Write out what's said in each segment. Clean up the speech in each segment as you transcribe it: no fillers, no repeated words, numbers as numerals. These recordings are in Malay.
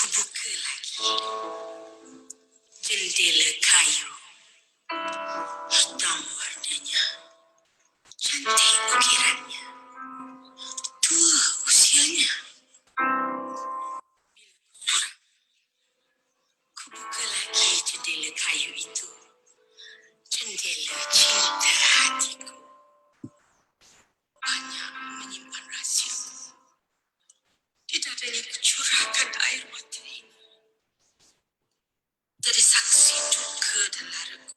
Kubuka lagi jendela kayu, hitam warnanya, cantik ukirannya, tua usianya. Kubuka lagi jendela kayu itu, jendela cinta hatiku. Banyak menyimpan rahsia. Di dadanya kucurahkan air mata ini. Jadi saksi duka dan laraku.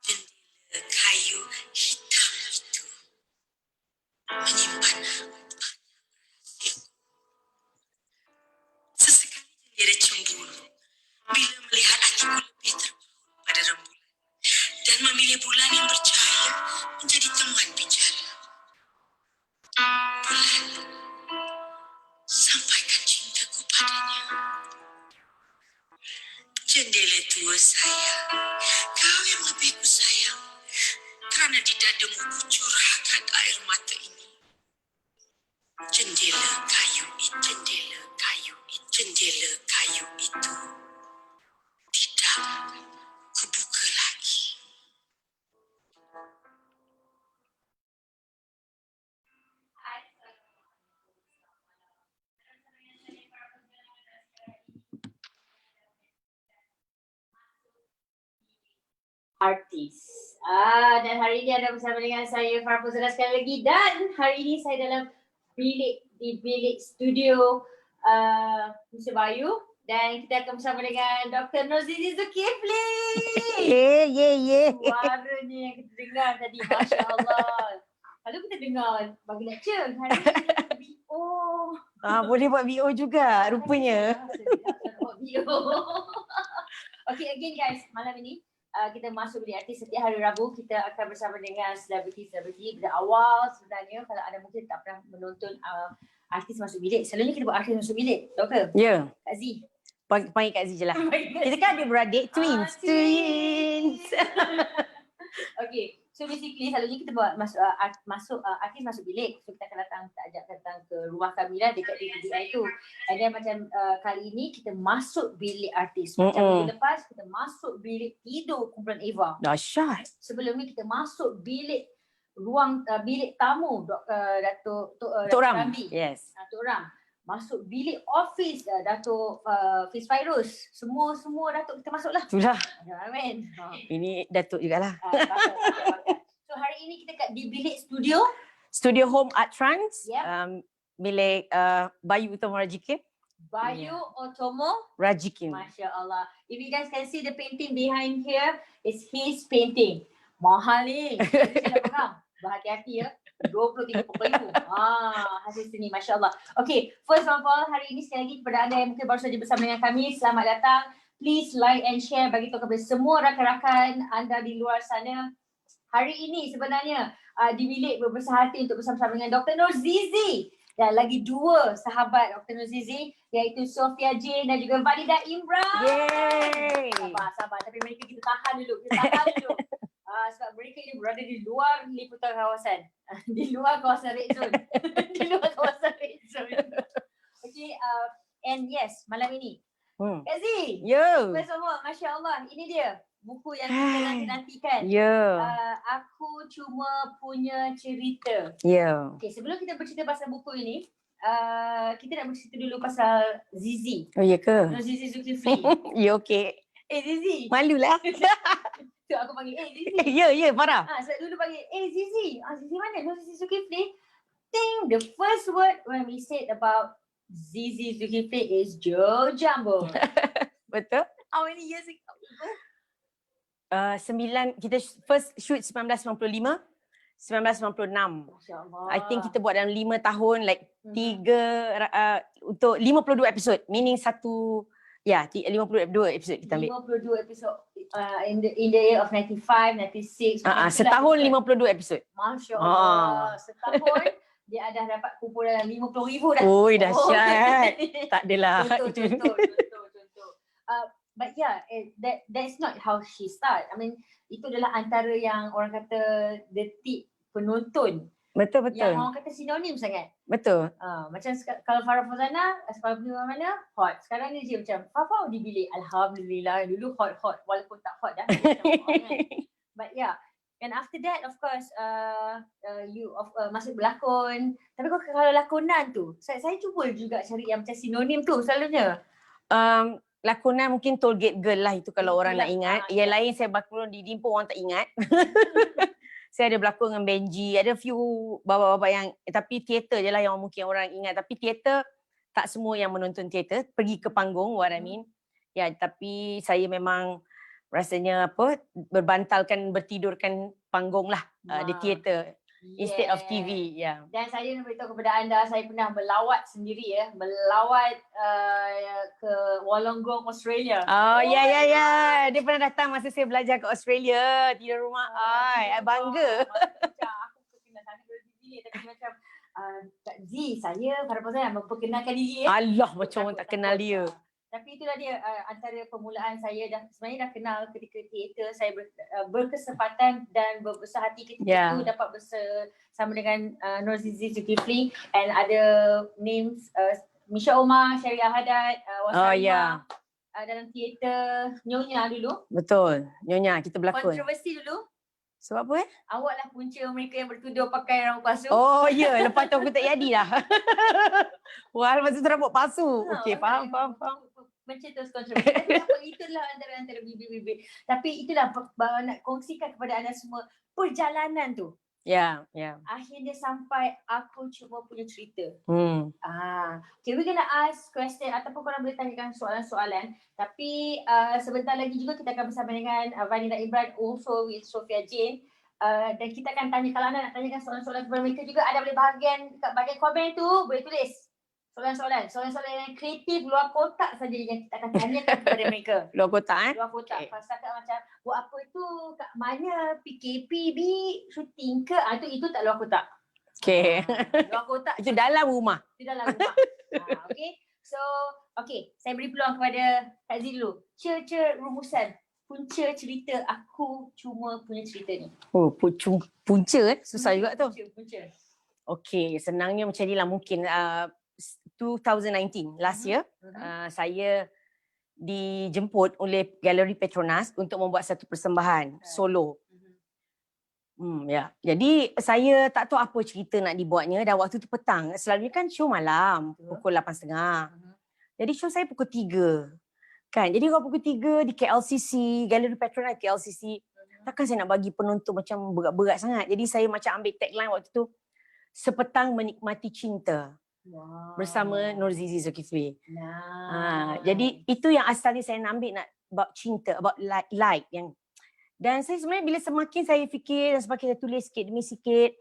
Jendela kayu hitam itu menyimpan banyak rahsia. Sesekali jendela cemburu bila melihat hatiku lebih terpaut pada rembulan dan memilih bulan yang bercahaya menjadi teman bicara. Bulan, sampaikan cintaku padanya. Jendela tua sayang, kau yang lebih ku sayang, kerana di dadamu ku curahkan air mata ini. Jendela kayu itu, jendela kayu itu, jendela kayu itu. Tidak, ku buka lagi. Artis. Dan hari ini ada bersama dengan saya Farah Fuzana sekali lagi, dan hari ini saya dalam bilik studio Mr. Bayu, dan kita akan bersama dengan Dr. Nurzizi Zulkifli. Suaranya yang kita dengar tadi, Masya Allah. Kalau kita dengar bagi lecture, hari ini BO. Boleh buat VO juga rupanya. Buat VO. Okay, again guys, malam ini kita masuk bilik artis. Setiap hari Rabu kita akan bersama dengan selebriti-selebriti. Pada awal sebenarnya, kalau anda mungkin tak pernah menonton artis masuk bilik, selalunya kita buat artis masuk bilik, Doktor. Ya. Kak Z. Panggil Kak Z je lah. Kita kan ada beradik, twins. Okay, so basically selalunya kita buat artis masuk bilik. So kita akan datang ke rumah kami lah dekat DDI tu. And then macam kali ini kita masuk bilik artis. Macam minggu lepas kita masuk bilik tidur kumpulan Eva. Dahsyat. Sebelum ni kita masuk bilik bilik tamu Datuk Ramli. Yes. Datuk Ram. Masuk bilik office Datuk Fiz Fairuz. Semua Datuk kita masuk lah. Itulah. Amin. Ini Datuk jugalah. So hari ini kita di bilik studio Home Art Trans. Yep. Milik Bayu Utama Rajikim. Bayu Otomo Rajikim. Masya Allah. If you guys can see the painting behind here, it's his painting. Mahal ni. Saya nak faham. Berhati-hati ya. 23 ribu. Hasil seni, Masya Allah. Okay, first of all, hari ini sekali lagi kepada anda yang mungkin baru saja bersama dengan kami, selamat datang. Please like and share, bagi tahu kepada semua rakan-rakan anda di luar sana. Hari ini sebenarnya di bilik berbesar hati untuk bersama-sama dengan Dr. Nurzizi dan lagi dua sahabat Dr. Nurzizi, iaitu Sofia Jane dan juga Valida Imran. Yeay. Sabar. Tapi mereka kita tahan dulu. Sebab mereka ini berada di luar liputan kawasan. Di luar kawasan red zone. Di luar kawasan red zone. Okay, and yes, malam ini. Kak Z. Yo. Semua, Masya Allah. Ini dia buku yang kita nanti-nantikan. Yo. Aku cuma punya cerita. Yo. Okay, sebelum kita bercerita pasal buku ini, kita nak bercerita dulu pasal Zizi. Oh ya ke? Zizi Zulkifli. Ya okey. Zizi. Malulah. So aku panggil Zizi. Ya, Farah. Sebab dulu panggil Zizi. Zizi mana? Zizi Zulkifli. The first word when we said about Zizi Zulkifli is Joe Jumbo. Betul? How many years ago? Kita first shoot 1995, 1996. Masya-Allah. I think kita buat dalam 5 tahun, like untuk 52 episod, meaning 52 episod kita ambil. 52 episod in the year of 95, 96. Setahun 52 episod. Masya-Allah. Setahun dia ada dapat kumpulan 50,000 dah. Oi, dahsyat. Tak adalah. Contoh. But yeah, that's not how she start. I mean, itu adalah antara yang orang kata detik penonton Betul betul. Yang orang kata sinonim sangat. Betul. Macam kalau Farah Fauzana, sekolah di mana hot. Sekarang ni dia macam Fafa di bilik. Alhamdulillah. Dulu hot walaupun tak hot dah. But yeah. And after that, of course, you masuk berlakon. Tapi kalau lakonan tu, saya cuba juga cari yang macam sinonim tu selalunya. Lakonan mungkin Tollgate Girl lah itu kalau orang nak ingat. Yang Ya. lain saya berlakon di Dimpo orang tak ingat. Saya ada berlakon dengan Benji, ada few bapa-bapa yang, tapi teater je lah yang mungkin orang ingat. Tapi teater, tak semua yang menonton teater, pergi ke panggung, what I mean. Ya, tapi saya memang rasanya berbantalkan, bertidurkan panggung lah di teater. Instead of TV, ya. Dan saya nak beritahu kepada anda, saya pernah melawat sendiri melawat ke Wollongong, Australia. Oh, ya. Dia pernah datang masa saya belajar ke Australia, tidur rumah. I bangga. Macam aku terkenal sangat dari diri, tapi macam Kak Z, saya Farah Fauzana memperkenalkan diri. Allah, macam orang tak kenal dia. Tapi itulah dia antara permulaan saya sebenarnya dah kenal ketika teater. Saya berkesempatan dan berbesar hati ketika itu dapat bersama dengan Norzizi Zulkifli and ada names Misha Omar, Syariah Haddad, Wasaima dalam teater Nyonya dulu. Betul, Nyonya kita berlakon. Kontroversi dulu. Sebab apa Awak lah punca mereka yang bertuduh pakai rambut palsu. Oh ya, lepas tu aku tak jadi dah. Wah, lepas tu rambut palsu. Okey, faham. Mencetus kontroversi. Tapi itulah antara bibir-bibir. Tapi itulah nak kongsikan kepada anda semua perjalanan tu. Ya. Akhirnya sampai aku cuma punya cerita. Okay, we're gonna ask question ataupun korang boleh tanyakan soalan-soalan. Tapi sebentar lagi juga kita akan bersama dengan Vanina Imran, also with Sophia Jane. Dan kita akan tanya, kalau anda nak tanyakan soalan-soalan kepada mereka juga, anda boleh kat bahagian komen tu, boleh tulis soalan-soalan yang kreatif, luar kotak saja yang kita akan tanyakan kepada mereka. Luar kotak Luar kotak. Okay. Pasal macam buat apa tu, kat mana PKP shooting ke? Itu tak luar kotak. Okay. Luar kotak. Itu dalam rumah. Okay. So, saya beri peluang kepada Kak Z dulu. Rumusan. Punca cerita aku cuma punya cerita ni. Oh, punca susah juga tu. Punca. Okay, senangnya macam ni lah mungkin. 2019, last year, saya dijemput oleh Galeri Petronas untuk membuat satu persembahan solo. Jadi saya tak tahu apa cerita nak dibuatnya dan waktu tu petang. Selalunya kan show malam, pukul 8.30. Jadi show saya pukul 3. Kan? Jadi kalau pukul 3 di KLCC, Galeri Petronas KLCC, takkan saya nak bagi penonton macam berat-berat sangat. Jadi saya macam ambil tagline waktu tu, Sepetang Menikmati Cinta. Wow. Bersama Norzizi Zulkifli. Jadi itu yang asalnya saya nak ambil, nak about cinta, about light yang. Dan saya sebenarnya bila semakin saya fikir dan semakin saya tulis sikit demi sikit,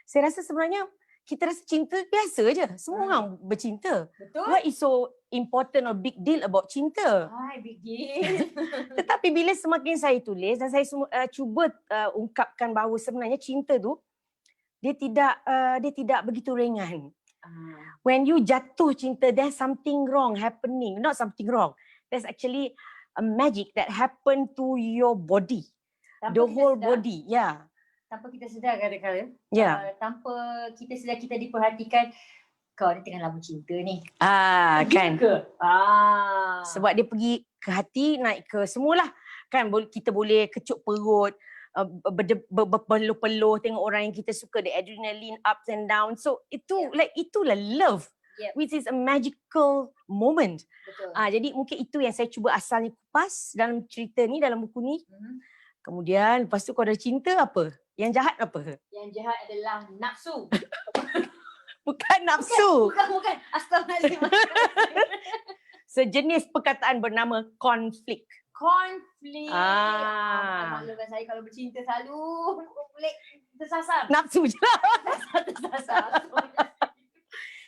saya rasa sebenarnya kita rasa cinta biasa je. Semua orang bercinta. Betul. What is so important or big deal about cinta? Big deal. Tetapi bila semakin saya tulis dan saya cuba ungkapkan bahawa sebenarnya cinta tu dia tidak begitu ringan. When you jatuh cinta, there's something wrong happening. Not something wrong. There's actually a magic that happened to your body. The whole body. Yeah. Tanpa kita sedar kadang-kadang. Tanpa kita sedar, kita diperhatikan. Kau ni tengah labu cinta ni. Kan. Ke? Sebab dia pergi ke hati, naik ke semualah. Kan kita boleh kecup perut, berpeluh-peluh, tengok orang yang kita suka, the adrenaline ups and down. So itulah love, which is a magical moment. Betul. Jadi mungkin itu yang saya cuba asalnya kupas dalam cerita ni, dalam buku ni. Kemudian lepas tu kau ada cinta apa? Yang jahat apa? Yang jahat adalah nafsu. Bukan nafsu. Bukan. Astagfirullahaladzim. Sejenis perkataan bernama konflik. Maklumkan saya kalau bercinta selalu boleh tersasar. Nafsu je lah. Tersasar.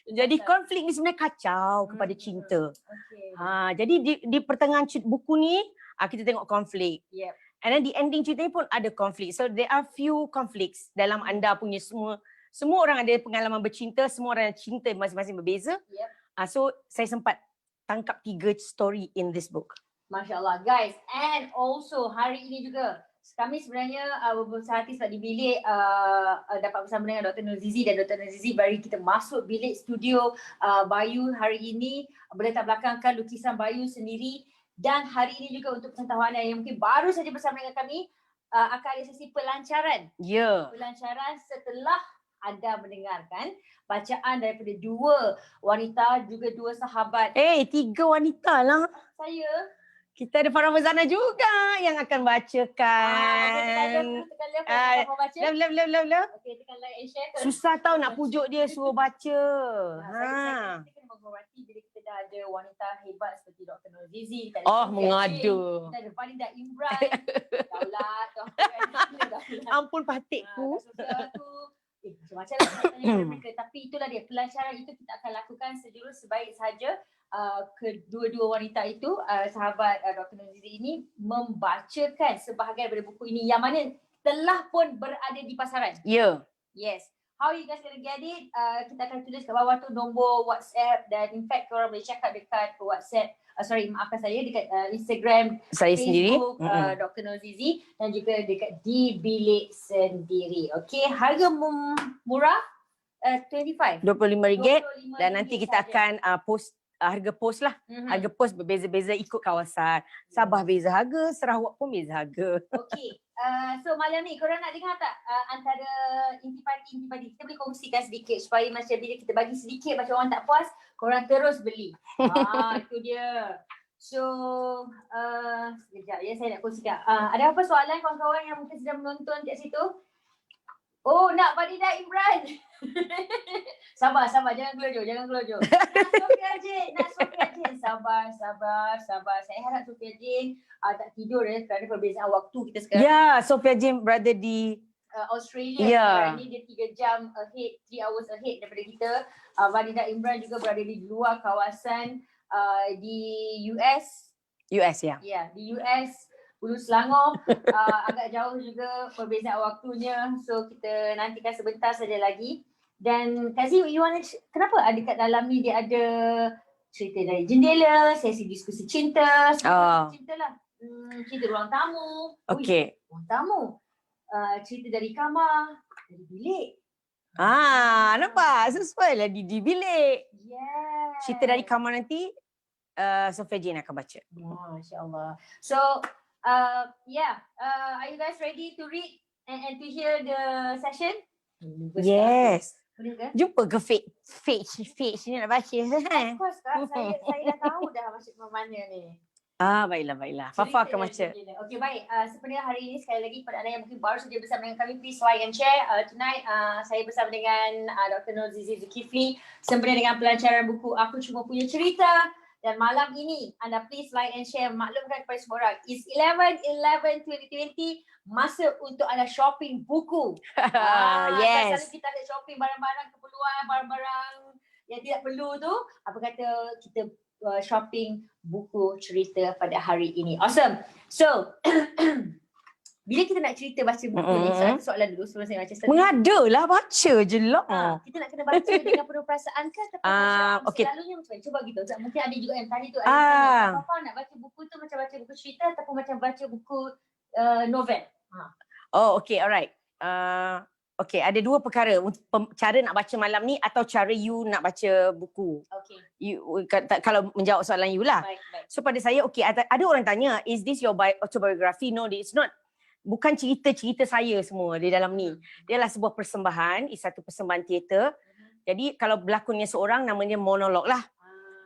Jadi konflik ni sebenarnya kacau kepada cinta. Okay. Jadi di pertengahan buku ni kita tengok konflik. Yep. And then di ending cerita ni pun ada konflik. So there are few conflicts dalam anda punya semua orang ada pengalaman bercinta, semua orang cinta masing-masing berbeza. Yep. So saya sempat tangkap 3 story in this book. Masya Allah guys. And also hari ini juga kami sebenarnya berusaha hati sebab di bilik dapat bersama dengan Dr. Nurzizi dan Dr. Nurzizi bagi kita masuk bilik studio Bayu hari ini, berlatar belakangkan lukisan Bayu sendiri. Dan hari ini juga untuk pengetahuan yang mungkin baru saja bersama dengan kami, akan ada sesi pelancaran. Ya. Pelancaran setelah anda mendengarkan bacaan daripada dua wanita juga dua sahabat. 3 wanita lah. Saya Kita ada Farah Fauzana juga yang akan bacakan. tekan love mau baca. Love. Okey, tekan like and share. Susah tau nak pujuk dia suruh baca. Saya kita kena menghormati bila kita dah ada wanita hebat seperti Dr. Nurzizi. Mengadu. Kita ada Farida Imran. Daulat. Ampun patikku. Macam-macam lah nak tanya kepada mereka. Tapi itulah dia, pelancaran itu kita akan lakukan sejurus sebaik sahaja. Kedua-dua wanita itu, sahabat Dr. Nurzizi ini membacakan sebahagian daripada buku ini yang mana telah pun berada di pasaran. Ya. Yes. How you guys gonna get it? Kita akan tulis kat bawah tu nombor WhatsApp dan in fact korang boleh cakap dekat WhatsApp, maafkan saya, dekat Instagram Saya sendiri. Facebook Dr. Nurzizi dan juga dekat di bilik sendiri. Okey, harga murah 25. RM25 dan nanti kita sahaja. akan post harga post lah. Harga post berbeza-beza ikut kawasan. Sabah beza harga, Sarawak pun beza harga. Okey. So malam ni korang nak dengar tak antara intipati kita boleh kongsikan sedikit supaya macam bila kita bagi sedikit macam orang tak puas, korang terus beli. Itu dia. So sekejap ya, saya nak kongsikan. Ada apa soalan kawan-kawan yang mungkin sedang menonton kat situ? Oh, nak Farida Imran. Sabar, jangan kelojo. Nak Sofia Jane. Sabar. Saya harap Sofia Jane tak tidur kerana perbezaan waktu kita sekarang. Ya, Sofia Jane berada di Australia Ya. sekarang ni, dia 3 jam ahead, 3 hours ahead daripada kita. Farida Imran juga berada di luar kawasan di US. US ya. Ya, di US. Hulu Selangor, agak jauh juga perbezaan waktunya. So kita nantikan sebentar saja lagi. Dan Kazi, kenapa ada kat dalam ni dia ada cerita dari jendela, sesi diskusi cinta, cinta lah. Cerita ruang tamu. Okey. Ruang tamu. Cerita dari kamar, dari bilik. Nampak? Sesuai lah di bilik. Yes. Cerita dari kamar nanti Sofia Jane akan baca. Masya Allah. So, are you guys ready to read and to hear the session? Yes. Boleh ke? Jumpa ke fake ni nak baca. Of course Kak, saya dah tahu dah macam mana ni. Baiklah. Fafa akan baca. Okay, baik. Sebenarnya hari ini sekali lagi kepada anda yang mungkin baru saja bersama dengan kami, please like and share. Tonight saya bersama dengan Dr. Nurzizi Zulkifli sempena dengan pelancaran buku Aku Cuma Punya Cerita. Dan malam ini anda please like and share, maklumkan kepada semua orang. It's 11/11/2020, masa untuk anda shopping buku. Yes. Selalu kita ada shopping barang-barang keperluan, barang-barang yang tidak perlu tu. Apa kata kita shopping buku cerita pada hari ini. Awesome. So, bila kita nak cerita baca buku ni, soalan dulu sebelum saya baca. Mengadalah, baca je lah. Kita nak kena baca dengan penuh perasaan ke? Tapi macam okay. selalunya macam cuba gitu. Mungkin ada juga yang tanya tu. Apa nak baca buku tu macam baca buku cerita ataupun macam baca buku novel? Okay, alright. Okay, ada dua perkara. Cara nak baca malam ni atau cara you nak baca buku. Okay. Kalau menjawab soalan you lah. Baik. So pada saya, okay, ada orang tanya, is this your autobiography? No, it's not. Bukan cerita-cerita saya semua di dalam ni. Dia adalah sebuah persembahan, satu persembahan teater. Jadi kalau berlakonnya seorang, namanya monolog lah.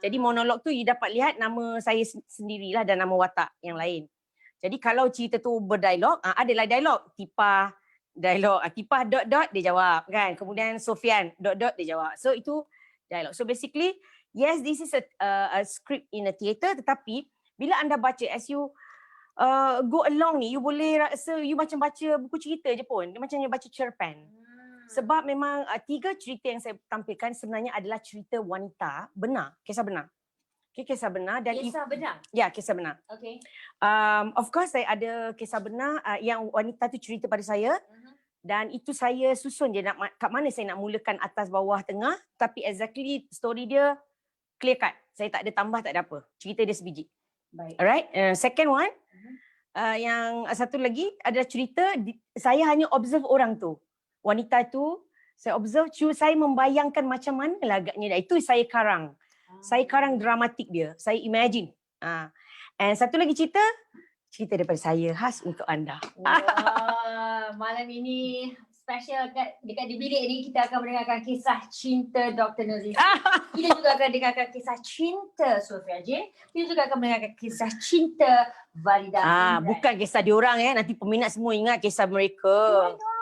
Jadi monolog tu you dapat lihat nama saya sendirilah dan nama watak yang lain. Jadi kalau cerita tu berdialog, adalah dialog. Tipah dot dia jawab kan. Kemudian Sofian dot dia jawab. So itu dialog. So basically, yes, this is a script in a theater, tetapi bila anda baca as you go along ni, you boleh rasa you macam baca buku cerita je pun. Dia macam baca cerpen. Sebab memang 3 cerita yang saya tampilkan sebenarnya adalah cerita wanita benar, kisah benar. Okay, kisah benar dan Kisah benar? Ya, kisah benar. Okay. Of course saya ada kisah benar yang wanita tu cerita pada saya. Dan itu saya susun je kat mana saya nak mulakan, atas, bawah, tengah. Tapi exactly story dia clear cut. Saya tak ada tambah, tak ada apa. Cerita dia sebiji. Baik. Alright. Second one, Yang satu lagi ada cerita, saya hanya observe orang tu. Wanita tu, saya observe, saya membayangkan macam mana lah agaknya. Itu saya karang. Saya karang dramatik dia. Saya imagine. And satu lagi cerita daripada saya khas untuk anda. Wah, malam ini special dekat di bilik ni kita akan mendengarkan kisah cinta Dr. Nurzizi. Kita juga akan dengarkan kisah cinta Sofia Jane. Kita juga akan mendengarkan kisah cinta Valida Imran. Bukan kisah diorang nanti peminat semua ingat kisah mereka. Why not?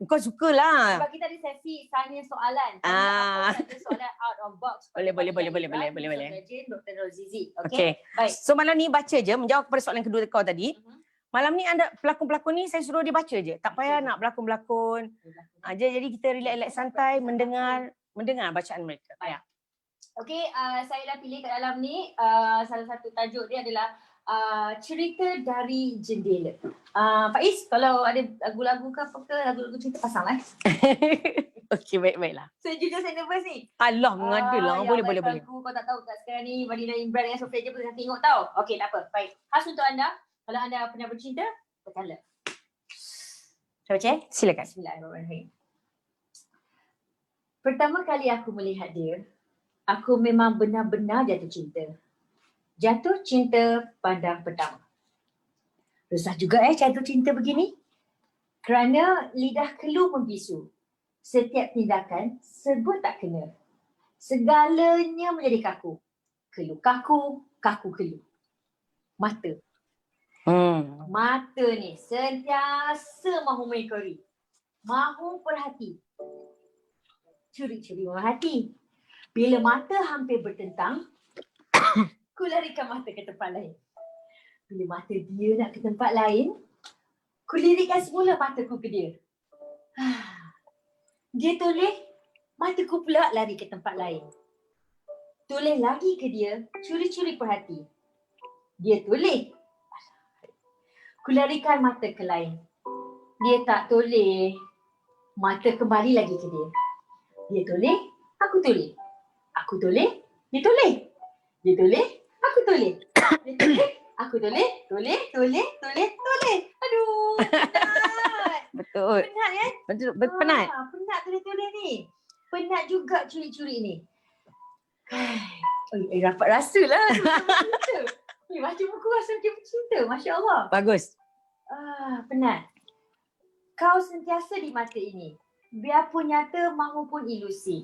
Kau sukalah. Sebab kita ada sesi tanya soalan. Ada soalan out of box. Boleh. Sofia Jane, Dr. Nurzizi. Okay. Baik. So malam ni baca je, menjawab kepada soalan kedua kau tadi. Malam ni anda pelakon-pelakon ni saya suruh dia baca je. Tak payah nak berlakon-berlakon. Jadi kita relax-relax santai mendengar bacaan mereka. Ya. Okey, saya dah pilih kat dalam ni salah satu tajuk dia adalah cerita dari jendela. Faiz, kalau ada lagu-lagu ke apa ke, lagu-lagu cerita pasang Okey, baiklah. Saya juga saya nervous ni. Alah, mengada lah. Boleh. Kau tak tahu kat sekarang ni Valida Imran dengan Sofia je pun tengok tau. Okey, tak apa. Baik. Khas untuk anda. Kalau anda pernah bercinta, tekan love. Saya baca? Silakan. Bismillahirrahmanirrahim. Pertama kali aku melihat dia, aku memang benar-benar jatuh cinta. Jatuh cinta pandang pertama. Susah juga jatuh cinta begini. Kerana lidah keluh membisu. Setiap tindakan sebut tak kena. Segalanya menjadi kaku. Keluh kaku, kaku keluh. Mata. Mata ni sentiasa mahu mengikori. Mahu perhati. Curi-curi merhati. Bila mata hampir bertentang, ku larikan mata ke tempat lain. Bila mata dia nak ke tempat lain, ku lirikkan semula mataku ke dia. Dia toleh, mataku pula lari ke tempat lain. Toleh lagi ke dia, curi-curi perhati. Dia toleh. Ku larikan mata ke lain. Dia tak toleh. Mata kembali lagi ke dia. Dia toleh, aku toleh. Aku toleh, dia toleh. Dia toleh, aku toleh. Dia toleh, aku toleh. Toleh. Aduh, penat. Betul. Penat kan? Betul, penat. Penat toleh-toleh ni. Penat juga curi-curi ni. Rapat rasa lah. Baca buku rasa macam bercinta. Masya Allah. Bagus. Penat. Kau sentiasa di mata ini. Biarpun nyata mahupun ilusi.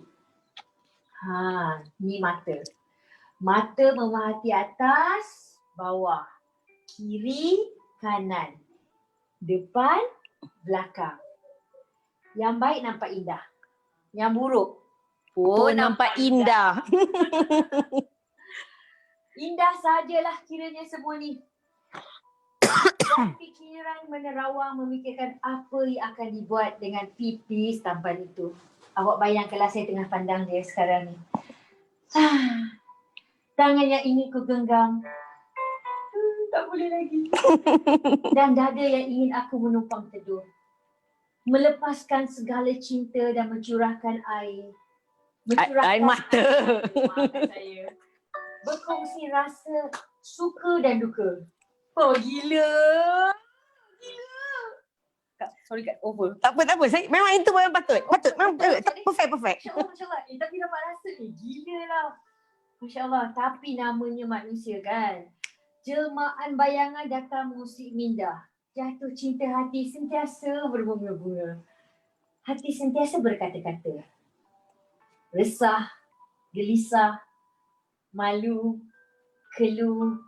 Ni mata. Mata memerhati atas, bawah. Kiri, kanan. Depan, belakang. Yang baik nampak indah. Yang buruk pun nampak indah. Indah sajalah kiranya semua ni. Dan fikiran menerawang memikirkan apa yang akan dibuat dengan pipis tampan itu. Awak bayangkanlah saya tengah pandang dia sekarang ni. Tangan yang ingin ku genggam. Tak boleh lagi. Dan dada yang ingin aku menumpang teduh. Melepaskan segala cinta dan mencurahkan air. Air mata. Maafkan saya. Berkongsi rasa suka dan duka. Oh gila. Sorry Kak, over. Tak apa. Memang itu memang patut. Memang perfect. Masya Allah. Tapi dapat rasa ni gila lah. Masya Allah. Tapi namanya manusia kan. Jelmaan bayangan datang mengusik minda. Jatuh cinta hati sentiasa berbunga-bunga. Hati sentiasa berkata-kata. Resah, gelisah, malu, keluh.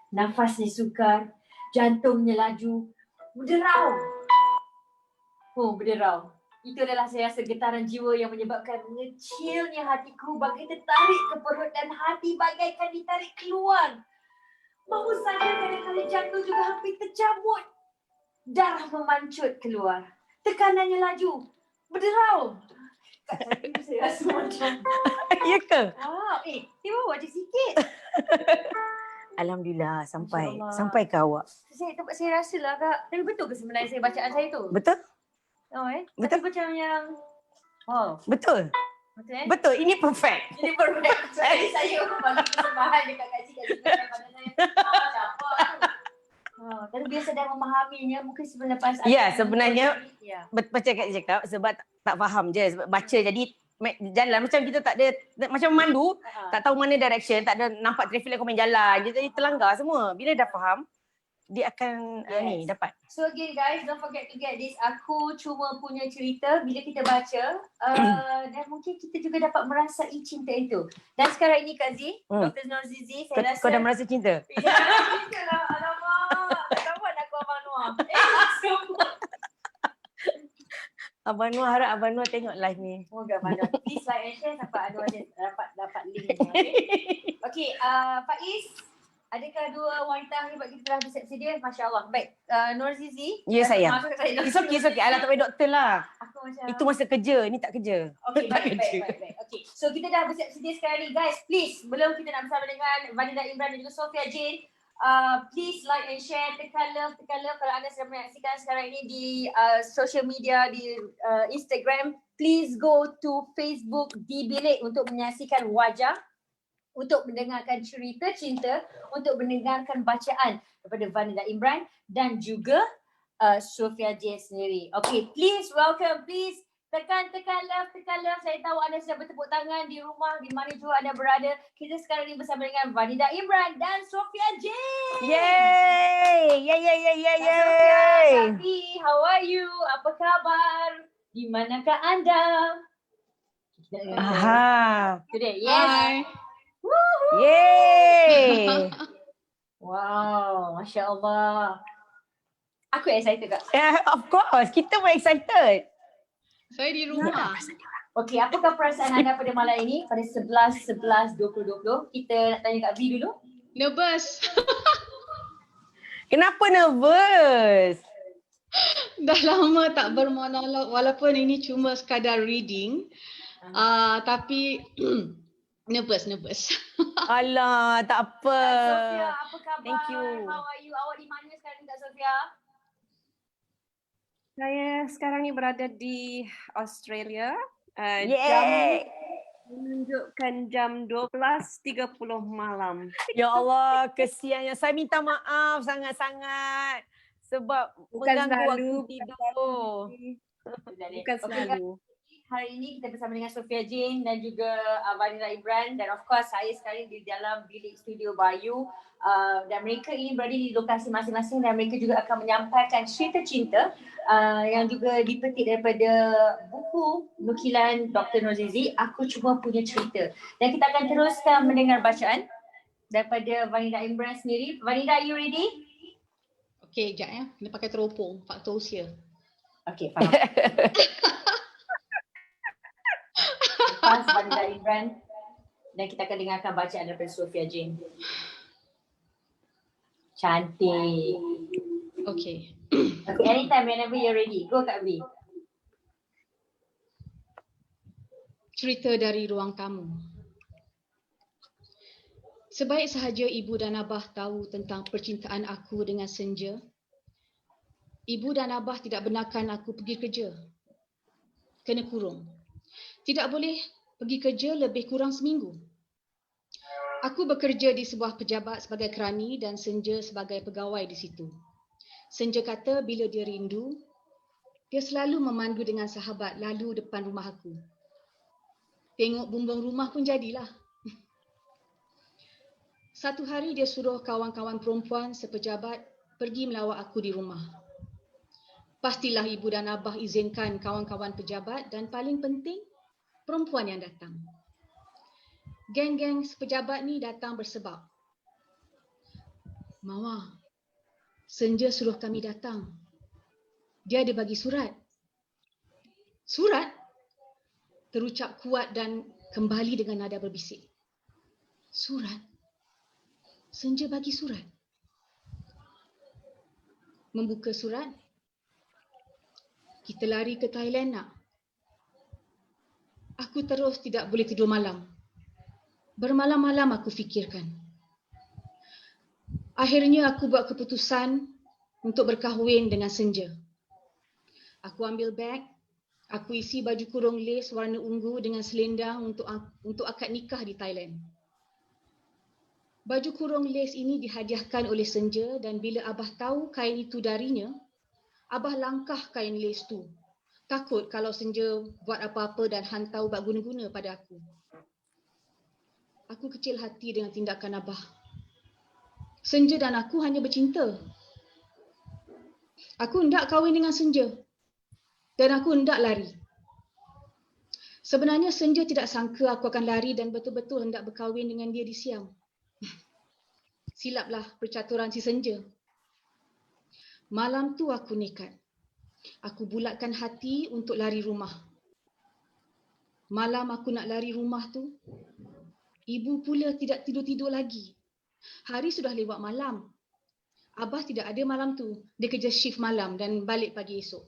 Nafasnya sukar, jantungnya laju, berderau. Berderau. Itu adalah saya rasa getaran jiwa yang menyebabkan mengecilnya hatiku bagai tertarik ke perut dan hati bagaikan ditarik keluar. Mahu saja kadang-kadang jantung juga hampir tercabut. Darah memancut keluar. Tekanannya laju, berderau. Saya rasa macam. Ya ke? Dia bawa je sikit. Alhamdulillah sampai ke awak. Saya rasa lah Kak. Tapi betul ke sebenarnya saya bacaan saya tu? Betul? Betul. Tapi macam yang Betul. Betul Betul. Ini perfect. Ini perfect. Saya bagi persembahan dekat Kak Cik pada saya. Siapa tu? dia sedang memahaminya, mungkin selepas Ya, sebenarnya ya. macam Kak cakap sebab tak faham je sebab baca jadi jalan macam kita tak ada macam memandu, tak tahu mana direction, tak ada nampak traffic light kau main jalan je jadi terlanggar semua. Bila dah faham dia akan ni dapat. So again guys, don't forget to get this. Aku cuma punya cerita bila kita baca dan mungkin kita juga dapat merasai cinta itu. Dan sekarang ini Kak Z, Dr. Norzizi, saya rasa Kau dah merasa cinta? Ya, cinta lah. Alamak, tak tahu aku Abang Noah. Semua. Abang Noah, harap Abang Noah tengok live ni. Moga Abang Noah. Please like and share sampai Anwar dapat link ni. Okay, Faiz, adakah dua wanita hebat kita telah bersedia? Masya Allah. Baik, Norzizi. Ya sayang. Maafkan saya. It's okay. Alah tak payah doktor lah. Aku macam Itu masa kerja, ni tak kerja. Okay, baik. Okay, so kita dah bersedia sekarang ni. Guys, please, belum kita nak bersama dengan Vanida Imran dan juga Sofia Jane, please like and share, tekan love. Kalau anda sedang menyaksikan sekarang ini di social media, di Instagram, please go to Facebook Di Bilik untuk menyaksikan wajah, untuk mendengarkan cerita cinta, untuk mendengarkan bacaan daripada Vanida Imran dan juga Sofia Jane sendiri. Okay, please welcome, please tekan love. Saya tahu anda sedang bertepuk tangan di rumah, di mana juga anda berada. Kita sekarang ni bersama dengan Vanida Imran dan Sofia Jane. Yay! Sofia, Safi, how are you? Apa khabar? Di manakah anda? Aha. Today, yes. Hi. Yay! Wow, Masya Allah. Aku excited Kak. Yeah, of course. Kita pun excited. Saya di rumah. Okey, apakah perasaan anda pada malam ini pada 11/11/2020? Kita nak tanya Kak V dulu. Nervous. Kenapa nervous? Dah lama tak bermonolog walaupun ini cuma sekadar reading. Tapi nervous. Alah, tak apa. Sofia, apa khabar? Thank you. How are you? Awak di mana sekarang Kak Sofia? Saya sekarang ni berada di Australia. Jam Yay! menunjukkan jam 12.30 malam. Ya Allah, kesiannya. Saya minta maaf sangat-sangat sebab Bukan mengganggu selalu, waktu tidur. Bukan selalu. Hari ini kita bersama dengan Sofia Jane dan juga Vanida Imran dan of course saya sekarang di dalam bilik studio Bayu dan mereka ini berada di lokasi masing-masing dan mereka juga akan menyampaikan cerita cinta yang juga dipetik daripada buku nukilan Dr. Norzizi, Aku Cuma Punya Cerita. Dan kita akan teruskan mendengar bacaan daripada Vanida Imran sendiri. Vanida, are you ready? Okey, sekejap ya. Kena pakai teropong, faktor usia. Okay, faham. Lepas Vanida Imran dan kita akan dengarkan bacaan daripada Sofia Jane. Cantik. Okey. Okay, anytime, whenever you're ready. Go Kak V. Cerita dari ruang tamu. Sebaik sahaja ibu dan abah tahu tentang percintaan aku dengan Senja, ibu dan abah tidak benarkan aku pergi kerja. Kena kurung. Tidak boleh pergi kerja lebih kurang seminggu. Aku bekerja di sebuah pejabat sebagai kerani dan Senja sebagai pegawai di situ. Senja kata bila dia rindu, dia selalu memandu dengan sahabat lalu depan rumah aku. Tengok bumbung rumah pun jadilah. Satu hari dia suruh kawan-kawan perempuan sepejabat pergi melawat aku di rumah. Pastilah ibu dan abah izinkan kawan-kawan pejabat dan paling penting, perempuan yang datang. Geng-geng sepejabat ni datang bersebab. Mawar, Senja suruh kami datang. Dia ada bagi surat. Surat? Terucap kuat dan kembali dengan nada berbisik. Surat? Senja bagi surat. Membuka surat. Kita lari ke Thailand nak. Aku terus tidak boleh tidur malam. Bermalam-malam aku fikirkan. Akhirnya aku buat keputusan untuk berkahwin dengan Senja. Aku ambil beg, aku isi baju kurung lace warna ungu dengan selendang untuk akad nikah di Thailand. Baju kurung les ini dihadiahkan oleh Senja dan bila Abah tahu kain itu darinya, Abah langkah kain les tu. Takut kalau Senja buat apa-apa dan hantar ubat guna-guna pada aku. Aku kecil hati dengan tindakan Abah. Senja dan aku hanya bercinta. Aku hendak kahwin dengan Senja. Dan aku hendak lari. Sebenarnya Senja tidak sangka aku akan lari dan betul-betul hendak berkahwin dengan dia di Siam. Silaplah percaturan si Senja. Malam tu aku nekat. Aku bulatkan hati untuk lari rumah. Malam aku nak lari rumah tu, ibu pula tidak tidur-tidur lagi. Hari sudah lewat malam. Abah tidak ada malam tu. Dia kerja shift malam dan balik pagi esok.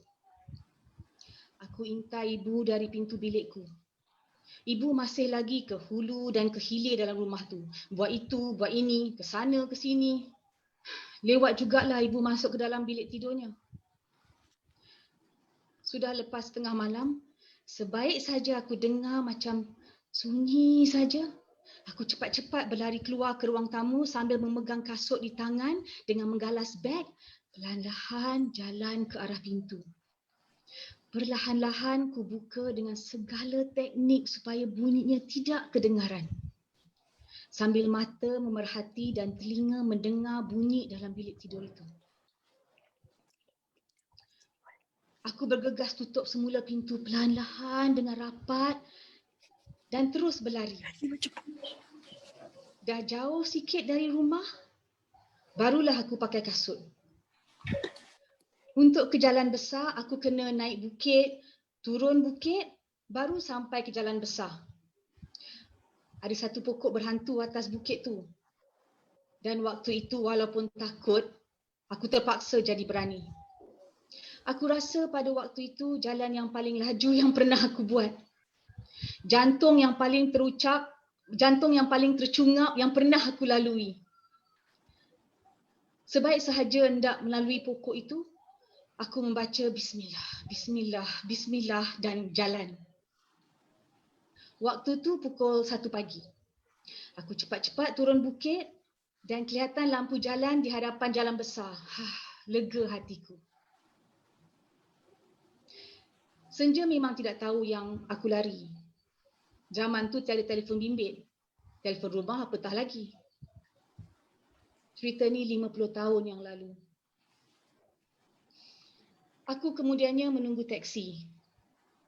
Aku intai ibu dari pintu bilikku. Ibu masih lagi ke hulu dan ke hilir dalam rumah tu. Buat itu, buat ini, ke sana, ke sini. Lewat jugalah ibu masuk ke dalam bilik tidurnya. Sudah lepas tengah malam, sebaik saja aku dengar macam sunyi saja. Aku cepat-cepat berlari keluar ke ruang tamu sambil memegang kasut di tangan dengan menggalas beg. Perlahan-lahan jalan ke arah pintu. Perlahan-lahan ku buka dengan segala teknik supaya bunyinya tidak kedengaran. Sambil mata memerhati dan telinga mendengar bunyi dalam bilik tidur itu. Aku bergegas tutup semula pintu perlahan-lahan dengan rapat dan terus berlari. Dah jauh sikit dari rumah, barulah aku pakai kasut. Untuk ke jalan besar, aku kena naik bukit, turun bukit, baru sampai ke jalan besar. Ada satu pokok berhantu atas bukit tu. Dan waktu itu walaupun takut, aku terpaksa jadi berani. Aku rasa pada waktu itu jalan yang paling laju yang pernah aku buat. Jantung yang paling terucap, jantung yang paling tercungap yang pernah aku lalui. Sebaik sahaja hendak melalui pokok itu, aku membaca bismillah, bismillah, bismillah dan jalan. Waktu tu pukul 1 pagi. Aku cepat-cepat turun bukit dan kelihatan lampu jalan di hadapan jalan besar. Lega hatiku. Senja memang tidak tahu yang aku lari. Zaman tu tiada telefon bimbit. Telefon rumah apatah lagi. Cerita ni 50 tahun yang lalu. Aku kemudiannya menunggu teksi.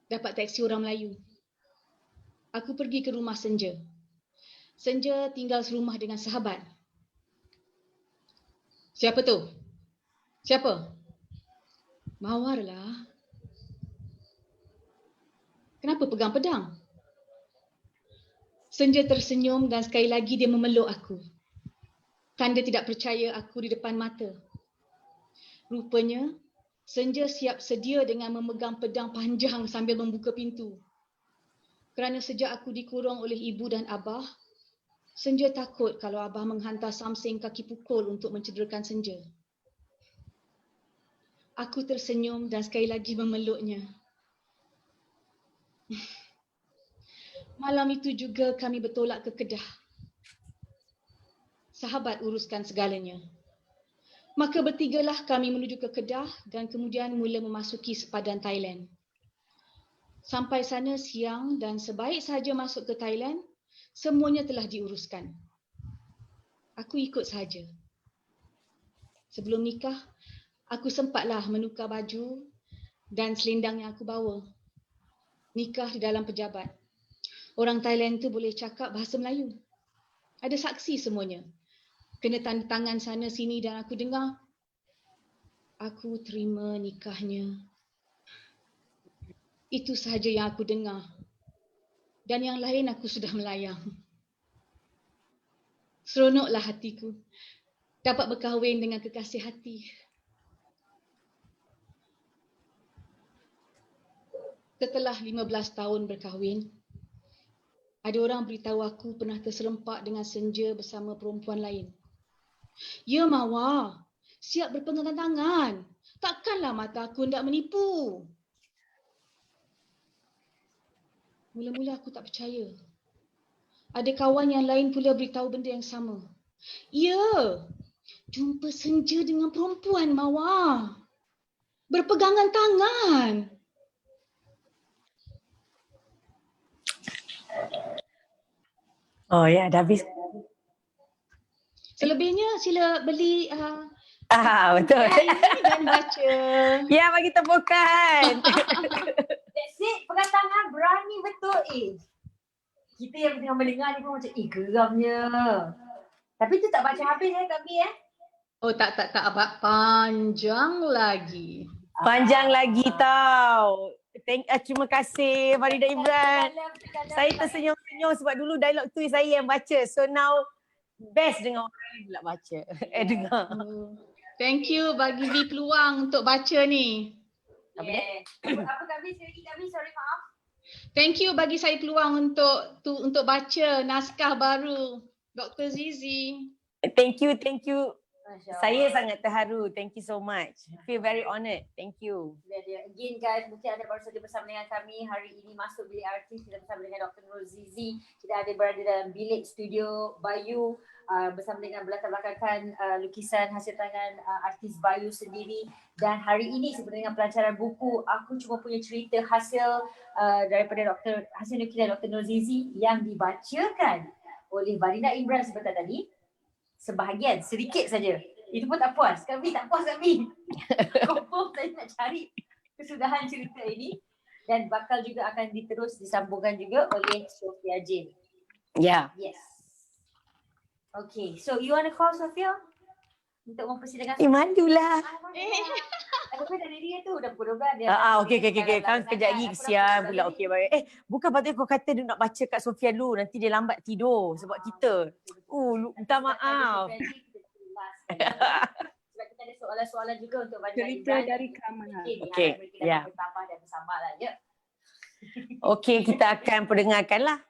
Dapat teksi orang Melayu. Aku pergi ke rumah Senja. Senja tinggal serumah dengan sahabat. Siapa tu? Siapa? Mawar lah. Kenapa pegang pedang? Senja tersenyum dan sekali lagi dia memeluk aku. Tanda tidak percaya aku di depan mata. Rupanya, Senja siap sedia dengan memegang pedang panjang sambil membuka pintu. Kerana sejak aku dikurung oleh ibu dan abah, Senja takut kalau abah menghantar samseng kaki pukul untuk mencederakan Senja. Aku tersenyum dan sekali lagi memeluknya. Malam itu juga kami bertolak ke Kedah. Sahabat uruskan segalanya. Maka bertigalah kami menuju ke Kedah dan kemudian mula memasuki sepadan Thailand. Sampai sana siang dan sebaik sahaja masuk ke Thailand, semuanya telah diuruskan. Aku ikut sahaja. Sebelum nikah, aku sempatlah menukar baju dan selendang yang aku bawa. Nikah di dalam pejabat. Orang Thailand tu boleh cakap bahasa Melayu. Ada saksi semuanya. Kena tanda tangan sana sini dan aku dengar, aku terima nikahnya. Itu sahaja yang aku dengar. Dan yang lain aku sudah melayang. Seronoklah hatiku dapat berkahwin dengan kekasih hati. Setelah 15 tahun berkahwin, ada orang beritahu aku pernah terserempak dengan Senja bersama perempuan lain. Ya Mawar, siap berpegangan tangan. Takkanlah mata aku hendak menipu. Mula-mula aku tak percaya. Ada kawan yang lain pula beritahu benda yang sama. Ya, jumpa senja dengan perempuan, Mawar. Berpegangan tangan. Oh ya, dah habis. Selebihnya sila beli Betul. ini dan baca. Ya, bagi tepukan. That's it, pegang tangan berani betul. Kita yang tengah mendengar ni pun macam geramnya. Tapi tu tak baca habis Kak B Oh tak abang, panjang lagi. Panjang lagi tau. Terima kasih Farida Imran. Saya tersenyum-senyum sebab dulu dialog tu saya yang baca. So now best dengan orang lain pula baca. Dengar. Thank you bagi V peluang untuk baca ni. Apa Kak B? Sekali lagi Kak B, sorry maaf. Thank you bagi saya peluang untuk baca naskah baru Dr. Zizi. Thank you. Masya Saya Allah. sangat terharu. Thank you so much. Feel very honoured. Thank you. Again guys, mungkin anda baru saja bersama dengan kami hari ini masuk bilik artis. Kita bersama dengan Dr. Nur Zizi. Kita ada berada dalam bilik studio Bayu bersama dengan belakang-belakangkan lukisan hasil tangan artis Bayu sendiri. Dan hari ini sebenarnya dengan pelancaran buku, aku cuma punya cerita hasil daripada hasil nukilan Dr. Nur Zizi yang dibacakan oleh Farida Imran sebentar tadi. Sebahagian, sedikit saja. Itu pun tak puas. Kami tak puas kami. Confirm saya nak cari kesudahan cerita ini. Dan bakal juga akan disambungkan juga oleh Sophia Jane. Ya. Yes. Okay, so you want to call Sophia? Untuk mempersilakan Malulah. Aku kan dah ready tu, dah pukul 12 dia. Okey. Kan kejap lagi kesian pula. Okey, baik. Bukan patut kau kata dia nak baca kat Sofia dulu. Nanti dia lambat tidur sebab kita. Minta maaf. Sebab kita ada soalan-soalan juga untuk Farida Cerita Imran. dari kamar. Okey, ya. Bertambah dan bersama lah, ya. Okey, kita akan perdengarkanlah.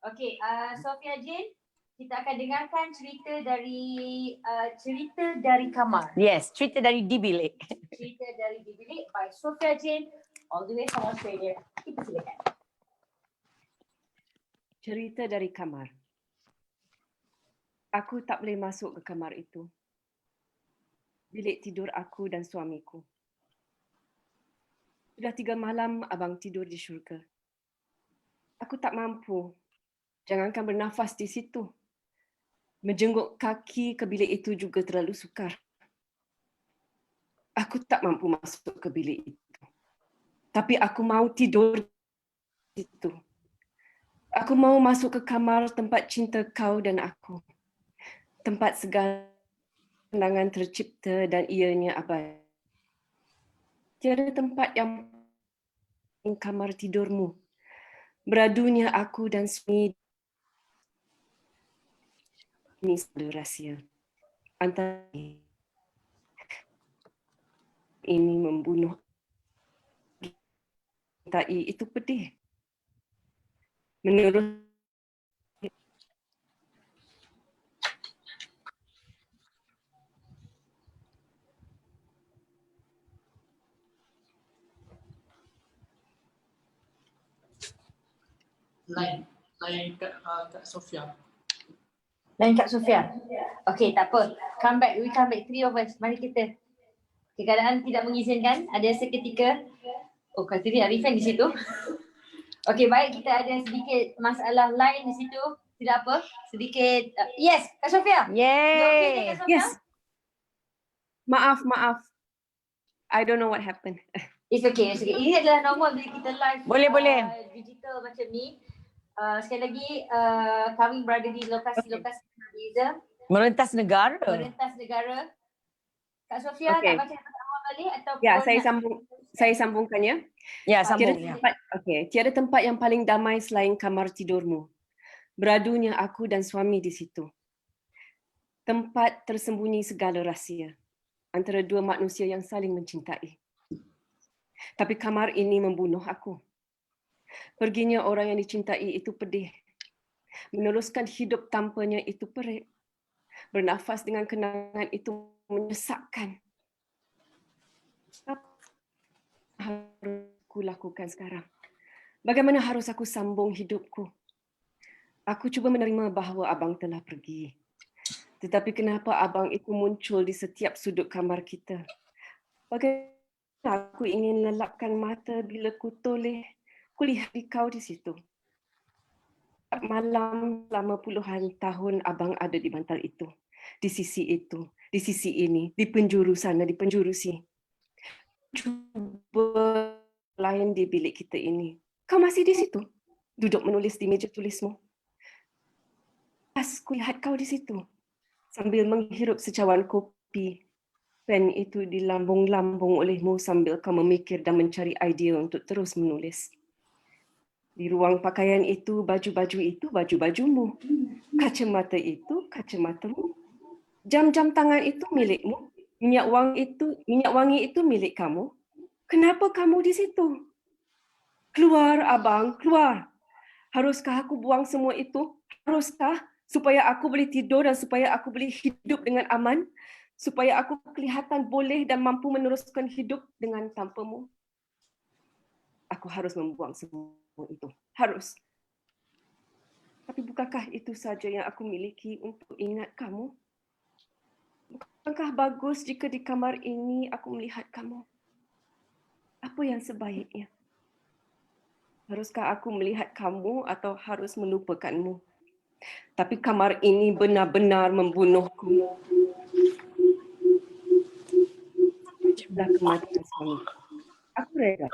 Okey, Sophia Jane, kita akan dengarkan cerita dari kamar. Yes, cerita dari di bilik. Cerita dari di bilik by Sophia Jane, all the way from Australia. Kita silakan. Cerita dari kamar. Aku tak boleh masuk ke kamar itu. Bilik tidur aku dan suamiku. Sudah 3 malam abang tidur di syurga. Aku tak mampu. Jangankan bernafas di situ. Menjenguk kaki ke bilik itu juga terlalu sukar. Aku tak mampu masuk ke bilik itu. Tapi aku mau tidur di situ. Aku mau masuk ke kamar tempat cinta kau dan aku. Tempat segala kenangan tercipta dan ianya abadi. Tiada tempat yang kamar tidurmu. Beradunya aku dan suami ini rahsia. Antara ini membunuh. Itu pedih. Menurut lain kat Sofia. Lain Kak Sofia. Okey, tak apa. We come back. 3 of us. Mari kita. Keadaan tidak mengizinkan. Ada seketika. Oh, kata ni Arifan di situ. Okey, baik. Kita ada sedikit masalah lain di situ. Tidak apa. Sedikit. Yes, Kak Sofia. You okay, Yay. Kak Sofia? yes. Maaf. I don't know what happened. It's okay. Ini adalah normal bila kita live. Boleh. Digital macam ni. Sekali lagi, kami berada di lokasi-lokasi berbeza. Merentas negara. Merentas negara. Kak Sofia, Okay. nak baca awal balik ataupun Ya, saya sambungkan ya. Ya, Tiada sambung. Ya. tempat, tiada tempat yang paling damai selain kamar tidurmu. Beradunya aku dan suami di situ. Tempat tersembunyi segala rahsia antara dua manusia yang saling mencintai. Tapi kamar ini membunuh aku. Perginya orang yang dicintai itu pedih. Meneruskan hidup tanpanya itu perit. Bernafas dengan kenangan itu menyesakkan. Apa harus aku lakukan sekarang? Bagaimana harus aku sambung hidupku? Aku cuba menerima bahawa abang telah pergi. Tetapi kenapa abang itu muncul di setiap sudut kamar kita? Bagaimana aku ingin lelapkan mata bila kulihat kau di situ. Malam selama puluhan tahun abang ada di bantal itu. Di sisi itu, di sisi ini, di penjuru sana, di penjuru sini. Cuba lain di bilik kita ini. Kau masih di situ, duduk menulis di meja tulismu. Pas kulihat kau di situ, sambil menghirup secawan kopi. Pen itu dilambung-lambung olehmu sambil kau memikir dan mencari idea untuk terus menulis. Di ruang pakaian itu, baju-baju itu baju-bajumu. Kacamata itu kacamatamu. Jam-jam tangan itu milikmu. Minyak wangi itu milik kamu. Kenapa kamu di situ? Keluar, abang, keluar. Haruskah aku buang semua itu? Haruskah? Supaya aku boleh tidur dan supaya aku boleh hidup dengan aman? Supaya aku kelihatan boleh dan mampu meneruskan hidup dengan tanpamu? Aku harus membuang semua itu. Harus. Tapi bukankah itu saja yang aku miliki untuk ingat kamu? Bukankah bagus jika di kamar ini aku melihat kamu? Apa yang sebaiknya? Haruskah aku melihat kamu atau harus melupakanmu? Tapi kamar ini benar-benar membunuhku. Setelah kematian suami, aku reda.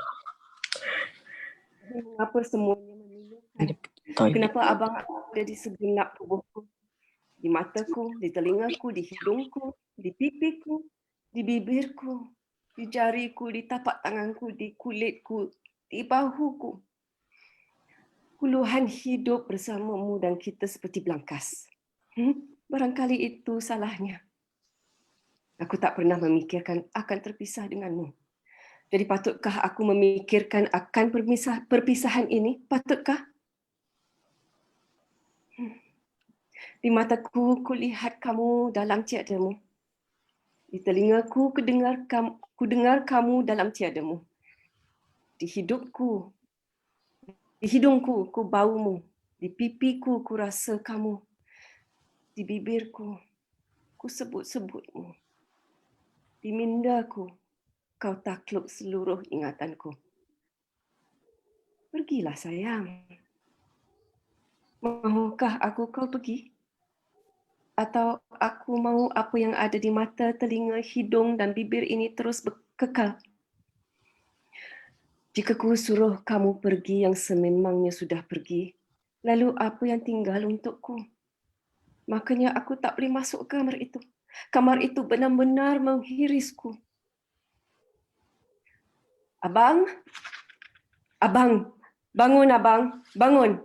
Mengapa semuanya memilukan? Kenapa abang ada di segenap tubuhku? Di mataku, di telingaku, di hidungku, di pipiku, di bibirku, di jariku, di tapak tanganku, di kulitku, di bahuku. Puluhan hidup bersamamu dan kita seperti belangkas. Barangkali itu salahnya. Aku tak pernah memikirkan akan terpisah denganmu. Jadi patutkah aku memikirkan akan perpisahan ini? Patutkah? Di mataku, kulihat kamu dalam tiadamu. Di telingaku, kudengar kamu dalam tiadamu. Di hidungku, ku baumu. Di pipiku, ku rasa kamu. Di bibirku, ku sebut-sebutmu. Di mindaku, kau takluk seluruh ingatanku. Pergilah sayang. Mahukah aku kau pergi? Atau aku mahu apa yang ada di mata, telinga, hidung dan bibir ini terus kekal? Jika ku suruh kamu pergi yang sememangnya sudah pergi, lalu apa yang tinggal untukku? Makanya aku tak boleh masuk ke kamar itu. Kamar itu benar-benar menghirisku. Abang? Abang, bangun abang, bangun.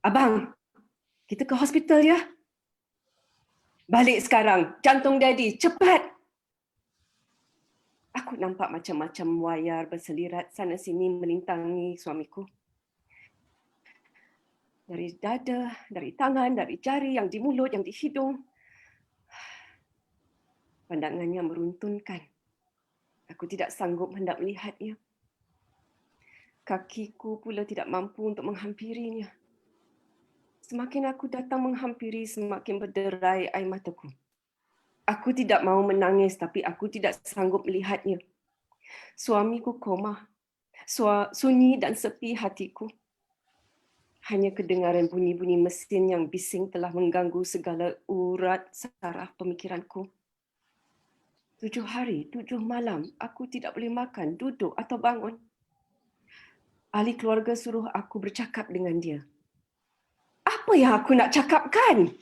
Abang, kita ke hospital ya. Balik sekarang, jantung daddy, cepat. Aku nampak macam-macam wayar berselirat sana sini melintangi suamiku. Dari dada, dari tangan, dari jari, yang di mulut, yang di hidung. Pandangannya meruntunkan. Aku tidak sanggup hendak melihatnya. Kakiku pula tidak mampu untuk menghampirinya. Semakin aku datang menghampiri, semakin berderai air mataku. Aku tidak mahu menangis, tapi aku tidak sanggup melihatnya. Suamiku koma. Sunyi dan sepi hatiku. Hanya kedengaran bunyi-bunyi mesin yang bising telah mengganggu segala urat saraf pemikiranku. 7 hari, 7 malam, aku tidak boleh makan, duduk atau bangun. Ahli keluarga suruh aku bercakap dengan dia. Apa yang aku nak cakapkan?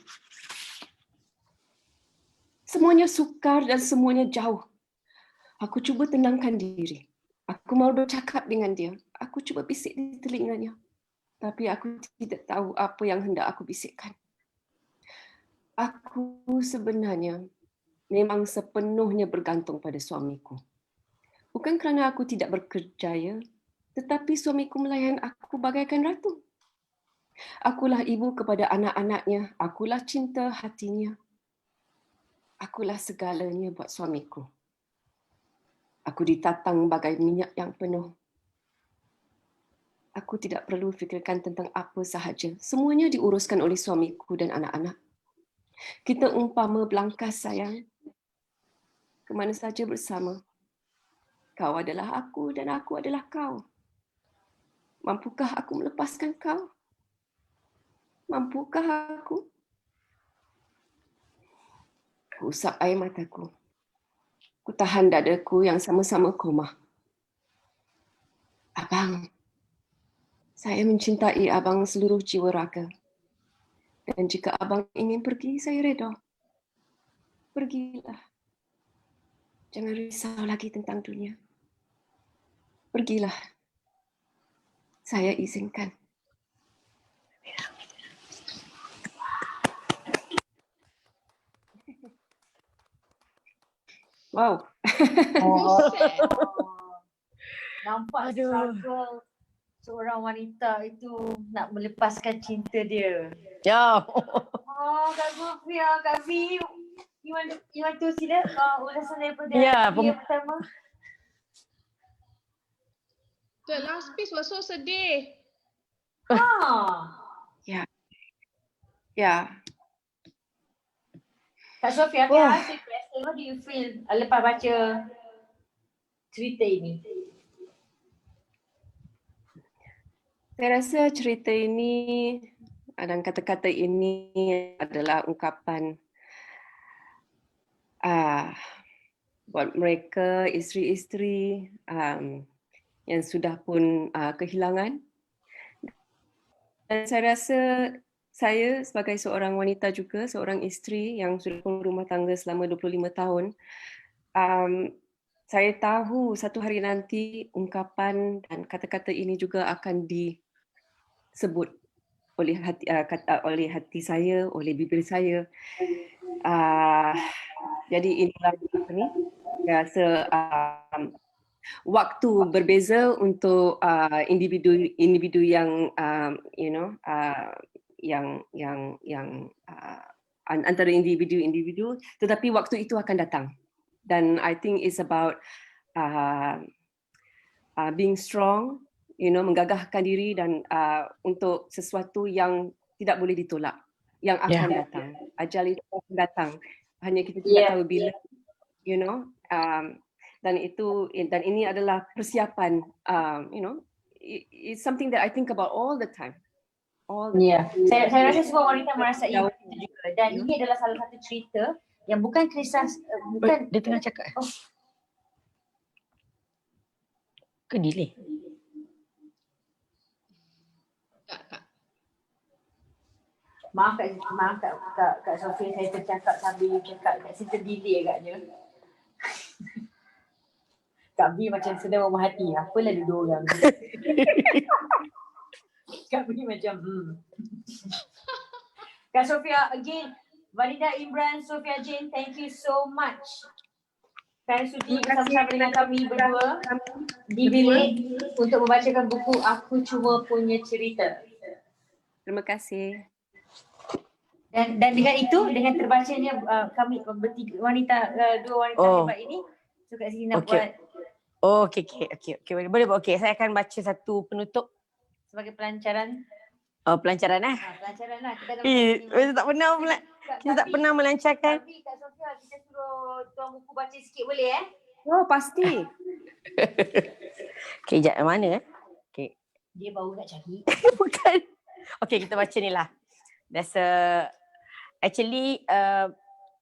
Semuanya sukar dan semuanya jauh. Aku cuba tenangkan diri. Aku mahu bercakap dengan dia. Aku cuba bisik di telinganya. Tapi aku tidak tahu apa yang hendak aku bisikkan. Aku sebenarnya memang sepenuhnya bergantung pada suamiku. Bukan kerana aku tidak berkerjaya, tetapi suamiku melayan aku bagaikan ratu. Akulah ibu kepada anak-anaknya, akulah cinta hatinya. Akulah segalanya buat suamiku. Aku ditatang bagai minyak yang penuh. Aku tidak perlu fikirkan tentang apa sahaja. Semuanya diuruskan oleh suamiku dan anak-anak. Kita umpama belangkas sayang, kemana saja bersama. Kau adalah aku dan aku adalah kau. Mampukah aku melepaskan kau? Mampukah aku? Ku usap air mataku. Ku tahan dadaku yang sama-sama koma. Abang, saya mencintai abang seluruh jiwa raga. Dan jika abang ingin pergi, saya reda. Pergilah. Jangan risau lagi tentang dunia. Pergilah. Saya izinkan. Wow. Oh. Nampak Aduh. struggle seorang wanita itu nak melepaskan cinta dia. Ya. Oh, Kak Sofia, Kak V, you want to see that? Ulasan daripada Ya, dia pertama. The last piece was so sedih. Ya, Kak Sofia, can Wah. I ask you a question? How do you feel lepas baca cerita ini? saya rasa cerita ini dan kata-kata ini adalah ungkapan buat mereka isteri-isteri yang sudah pun kehilangan. Dan saya rasa saya sebagai seorang wanita juga, seorang isteri yang sudah berumah tangga selama 25 tahun, saya tahu satu hari nanti ungkapan dan kata-kata ini juga akan disebut oleh hati saya, oleh bibir saya. Jadi inilah apa ni? Saya rasa waktu berbeza untuk individu yang yang antara individu, tetapi waktu itu akan datang. Dan I think it's about being strong, menggagahkan diri dan untuk sesuatu yang tidak boleh ditolak, yang akan datang. Ajal itu akan datang. Hanya kita tidak tahu bila, dan ini adalah persiapan, it's something that I think about all the time. Saya rasa semua wanita merasai itu juga. Dan ini adalah salah satu cerita yang bukan kisah, bukan Dia tengah cakap. Ke delay? Kak. Maaf Kak Sofia, saya tercakap sambil cakap kat situ delay agaknya. Kak B macam sedang memerhati. Apalah dua orang. Kak B macam Kak Sofia, again, Farida Imran, Sofia Jane, thank you so much. Kerana sudi bersama-sama dengan kami berdua di bilik untuk membacakan buku Aku Cuma Punya Cerita. Terima kasih. Dan dengan itu, dengan terbacanya kami bertiga wanita, dua wanita hebat ini, so Kak Zina buat Okey. Boleh. Okey, saya akan baca satu penutup sebagai pelancaran. Pelancaran lah. Pelancaran lah. Kita tak pernah melancarkan. Tapi Kak Sofia, kita suruh tuan buku baca sikit boleh Oh, pasti. Okey, sekejap mana Okey. Dia baru nak cari. Bukan. Okey, kita baca ni lah. Actually,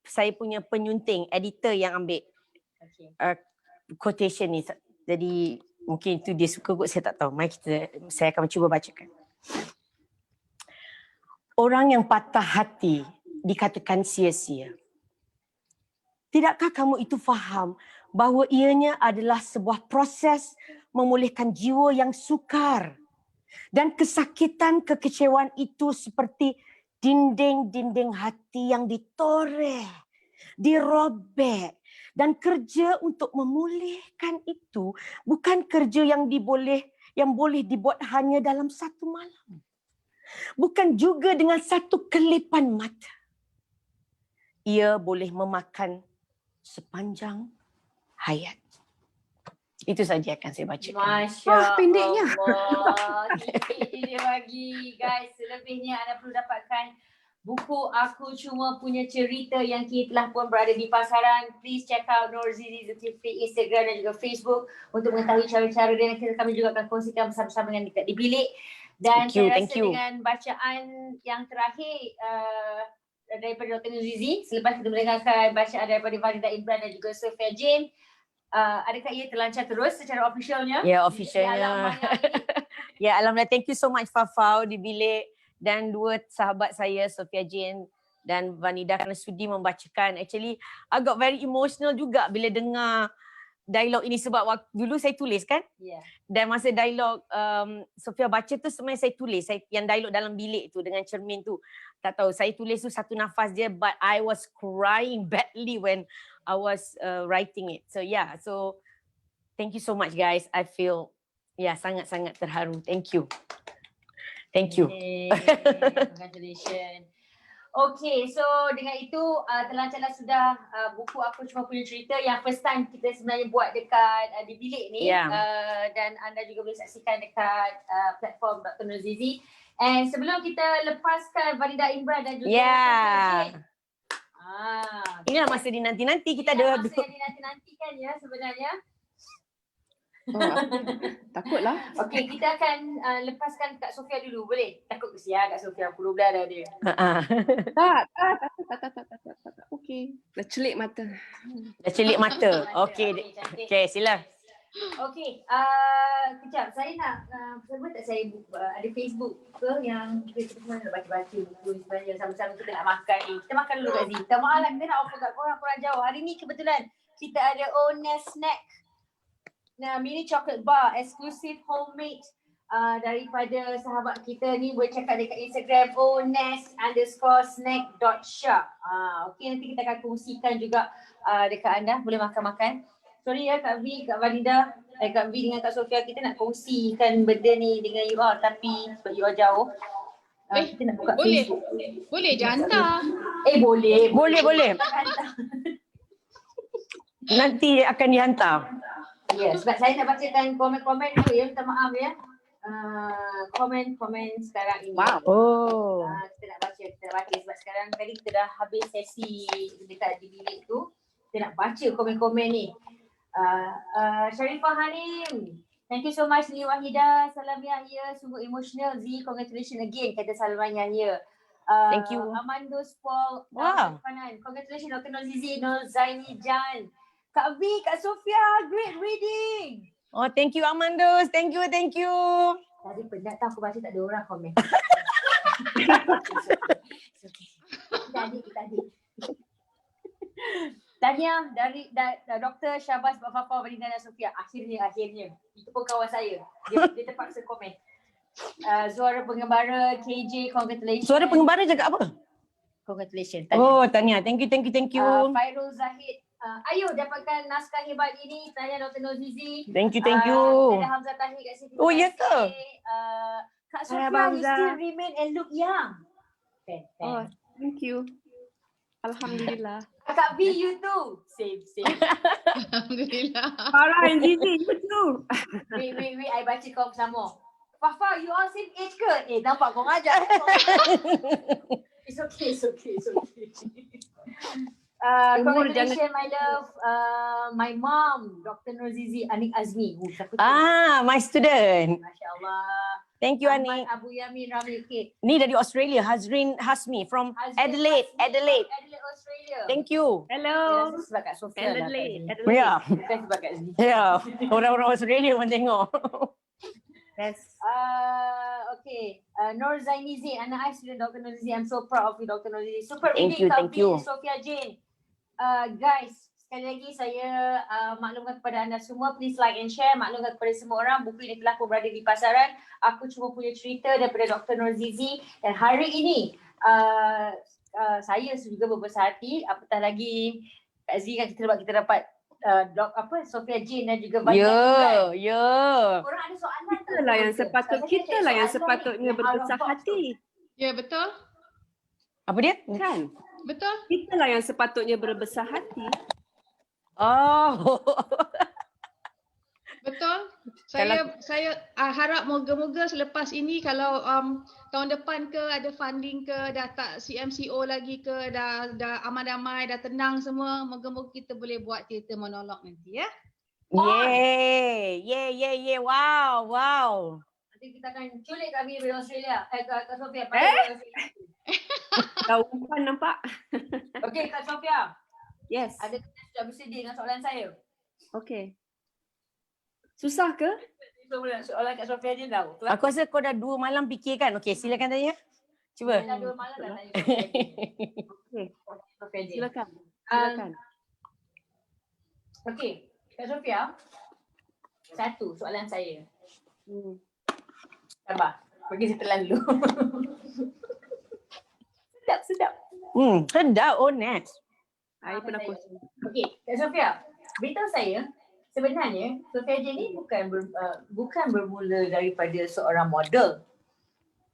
saya punya penyunting, editor yang ambil quotation ni. Jadi mungkin itu dia suka kot, saya tak tahu. Saya akan cuba bacakan. Orang yang patah hati dikatakan sia-sia. Tidakkah kamu itu faham bahawa ianya adalah sebuah proses memulihkan jiwa yang sukar, dan kesakitan kekecewaan itu seperti dinding-dinding hati yang ditoreh, dirobek, dan kerja untuk memulihkan itu bukan kerja yang boleh dibuat hanya dalam satu malam. Bukan juga dengan satu kelipan mata. Ia boleh memakan sepanjang hayat. Itu saja akan saya bacakan. Masya pendeknya. Allah. Sikit dia bagi guys. Selebihnya anda perlu dapatkan buku Aku Cuma Punya Cerita yang kini telah pun berada di pasaran. Please check out Nur Zizi Zulkifli Instagram dan juga Facebook untuk mengetahui cara-cara dia. Kami juga akan kongsikan bersama-sama dengan dekat di bilik. Dan saya rasa dengan bacaan yang terakhir daripada Dr. Nur Zizi, selepas kita mendengarkan bacaan daripada Vanida Imran dan juga Sophia Jane, adakah ia terlancar terus secara officialnya? Ya, officialnya. Ya, alhamdulillah. Thank you so much Fafau di bilik dan dua sahabat saya Sophia Jane dan Vanida kerana sudi membacakan. Actually, I got very emotional juga bila dengar dialog ini sebab waktu dulu saya tulis kan. Yeah. Dan masa dialog Sophia baca tu sebenarnya saya tulis. Yang dialog dalam bilik tu dengan cermin tu. Tak tahu, saya tulis tu satu nafas je but I was crying badly when I was writing it. So yeah, so thank you so much guys. I feel sangat-sangat terharu. Thank you. Thank you. Congratulations. Okay, so dengan itu terlancarlah sudah buku Aku Cuma Punya Cerita yang first time kita sebenarnya buat dekat di bilik ni. Dan anda juga boleh saksikan dekat platform Dr. Nur Zizi. And sebelum kita lepaskan Vanida Imran dan juga inilah masa dinanti-nanti kita ada. ada. Masa yang dinanti-nantikan ya sebenarnya. Takutlah. Okay, kita akan lepaskan Kak Sophia dulu, boleh? Takut kesian Kak Sophia, puluh belah dah dia. Tak. Okey. Dah celik mata. Okey, sila. Okey, kejap. Saya nak, sebab tak saya ada Facebook ke yang kita semua nak baca-baca buku sebenarnya sama-sama kita nak makan ni. Kita makan dulu Kak Zee. Minta maaf lah, kita nak offer kat korang jauh. Hari ni kebetulan kita ada Nest Snack. Mini chocolate bar, exclusive homemade daripada sahabat kita ni. Boleh check out dekat Instagram onest_snack.shop. Okay, nanti kita akan kongsikan juga dekat anda. Boleh makan-makan. Sorry ya Kak V, Kak Vanida, Kak V dengan Kak Sophia, kita nak kongsikan benda ni dengan you all tapi sebab you all jauh. Kita nak buka boleh. Facebook. Boleh je hantar. Boleh. Nanti akan dihantar. Ya, sebab saya nak bacakan komen-komen dulu ya, minta maaf ya. Komen-komen sekarang ini. Wow. Kita nak baca sebab sekarang tadi kita dah habis sesi dekat di bilik tu. Kita nak baca komen-komen ni. Sharifah Hanim, thank you so much Li Wahida. Salam Yahya, sungguh emotional Z, congratulations again kata Salam Yahya. Thank you. Amandos Paul, Wow. Congratulations Dr. Nur Zizi, Nur Zaini Jan. Kak V, Kak Sophia, great reading. Oh, thank you Amandos. Thank you. Tadi penat tau aku baca tak ada orang komen. Tadi. Tahniah dari Dr. Syabas Bafafa Vanida dan Sophia. Akhirnya. Itu pun kawan saya. Dia terpaksa komen. Suara Pengembara KJ, congratulations. Suara Pengembara cakap apa? Congratulations. Oh, tahniah. Thank you. Fairul Zahid. Ayo dapatkan naskah hebat ini. Tanya Dr. Nur Zizi. Thank you. Ada Hamzah Tahir kat sini. Oh, ya ke? Kak Sophia, you still remain and look young. Oh, thank you. Alhamdulillah. Kak V, you too. Same. Alhamdulillah. Farah and Zizi, you too. Wait, I baca kau bersama. Fafa, you all same age ke? Nampak kau ngajar. It's okay. Congratulations my love, my mom, Dr. Nur Zizi Anik Azmi. My student. Masya Allah. Thank you Anik. Abu Yamin Ramli. Okay. Ni dari Australia, Hazrin Hasmi from Adelaide, Australia. Thank you. Hello. Ya, sebab Kak Sophia lah. Ya. Bukan sebab Kak Zee. Ya. Orang-orang Australia pun tengok. Yes. Okay. Nur Zaini Z, anak I student Dr. Nur Zizi. I'm so proud of you Dr. Nur Zizi. Super reading Kak V, Sophia Jane. Guys, sekali lagi saya maklumkan kepada anda semua, please like and share, maklumkan kepada semua orang, buku ini telah pun berada di pasaran. Aku Cuma Punya Cerita daripada Dr. Nur Zizi. Dan hari ini saya juga berbesar hati, apatah lagi Kak Z kan kita dapat Sophia Jane dan juga Vanida. Ya. Orang ada soalan Kita lah yang sepatutnya berbesar hati. Ya, betul. Apa dia? Kan? Betul. Kita lah yang sepatutnya berbesar hati. Oh. Betul. Saya harap moga-moga selepas ini kalau tahun depan ke ada funding ke, dah tak CMCO lagi ke, dah aman-damai, dah tenang semua, moga-moga kita boleh buat teater monolog nanti ya. Yeay. Wow. Nanti kita akan culik kami dari Australia. Kak Sofia. Dah umpan nampak? Okey Kak Sofia. Yes. Ada sudah bersedia dengan soalan saya? Okay. Susah ke? Soalan Kak Sofia je tahu. Aku rasa kau dah 2 malam fikirkan. Okey, silakan tanya. Cuba. Dah 2 malam dah tanya Sofia je. Okay. Sofia je. Silakan. Okey, Kak Sofia. Satu soalan saya. Sabar. Bagi saya telan dulu. sedap. Sedap. Oh, next. Saya pernah kosong. Okey, Kak Sofia. Beritahu saya, sebenarnya Sofia J ni bukan bermula daripada seorang model.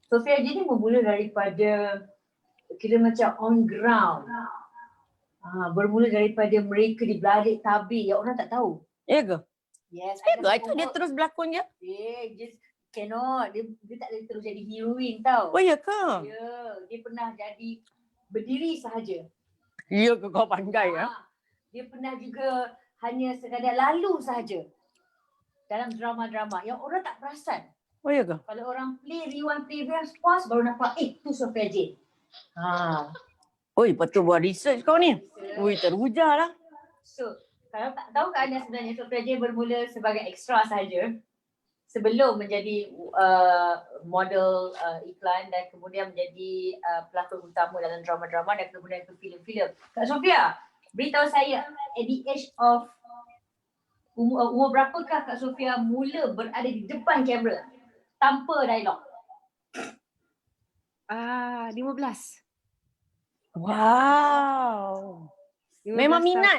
Sofia J ni bermula daripada kira macam on ground. Bermula daripada mereka di balik tabir yang orang tak tahu. Ya ke? Yes. Ya ke? Itu dia terus berlakon je? Just cannot. Dia tak boleh terus jadi heroin tau. Oh, ya ke? Ya, dia pernah jadi berdiri sahaja. Ya ke kau pandai ya? Dia pernah juga hanya sekadar lalu sahaja dalam drama-drama yang orang tak perasan. Oh, ya ke? Kalau orang rewind pause baru nampak tu Sofia J. Oi, betul buat research kau ni. Ui, teruja lah. So, kalau tak tahu kan sebenarnya Sofia J bermula sebagai extra sahaja sebelum menjadi model iklan dan kemudian menjadi pelakon utama dalam drama-drama dan kemudian ke filem-filem. Kak Sofia, beritahu saya at the age of umur berapakah Kak Sofia mula berada di depan kamera tanpa dialog? 15. Wow. 15 Memang tahun. minat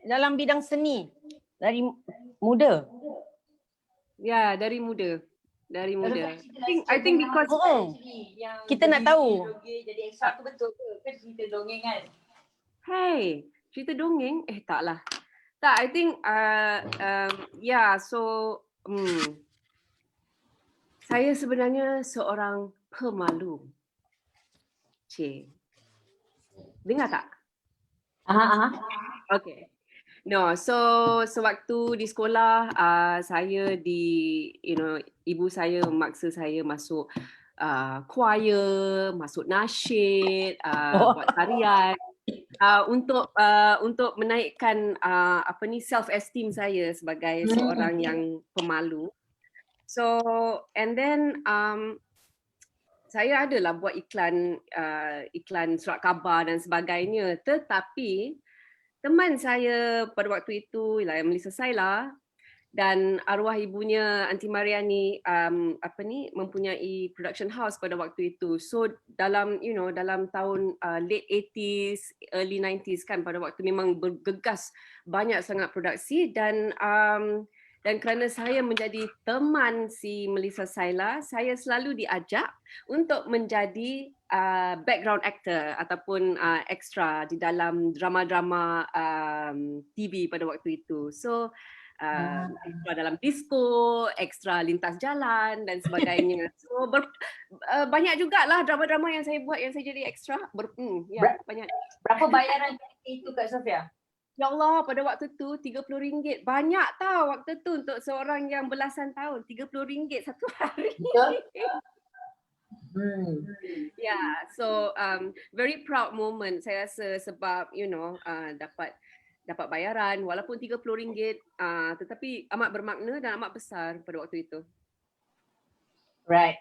dalam bidang seni dari muda. Ya, dari muda. I think because Kita nak tahu. Jadi extra tu betul ke? Kan cerita dongeng kan? Hey, cerita dongeng? Taklah. Tak, I think saya sebenarnya seorang pemalu. Dengar tak? Okay. No, so sewaktu di sekolah saya ibu saya memaksa saya masuk choir, masuk nasyid, buat tarian untuk menaikkan self esteem saya sebagai seorang yang pemalu. So and then saya adalah buat iklan surat khabar dan sebagainya, tetapi teman saya pada waktu itu ialah Melissa Saila dan arwah ibunya Aunty Mariani mempunyai production house pada waktu itu. So dalam tahun late 80s, early 90s kan, pada waktu memang bergegas banyak sangat produksi dan kerana saya menjadi teman si Melissa Saila, saya selalu diajak untuk menjadi background actor ataupun extra di dalam drama-drama TV pada waktu itu. So extra dalam disco, extra lintas jalan dan sebagainya. So banyak jugalah drama-drama yang saya buat yang saya jadi extra. Banyak. Berapa bayaran itu Kak Sofia? Ya Allah, pada waktu tu RM30. Banyak tau waktu tu untuk seorang yang belasan tahun. RM30 satu hari. So very proud moment saya rasa sebab dapat bayaran walaupun RM30 tetapi amat bermakna dan amat besar pada waktu itu. Right.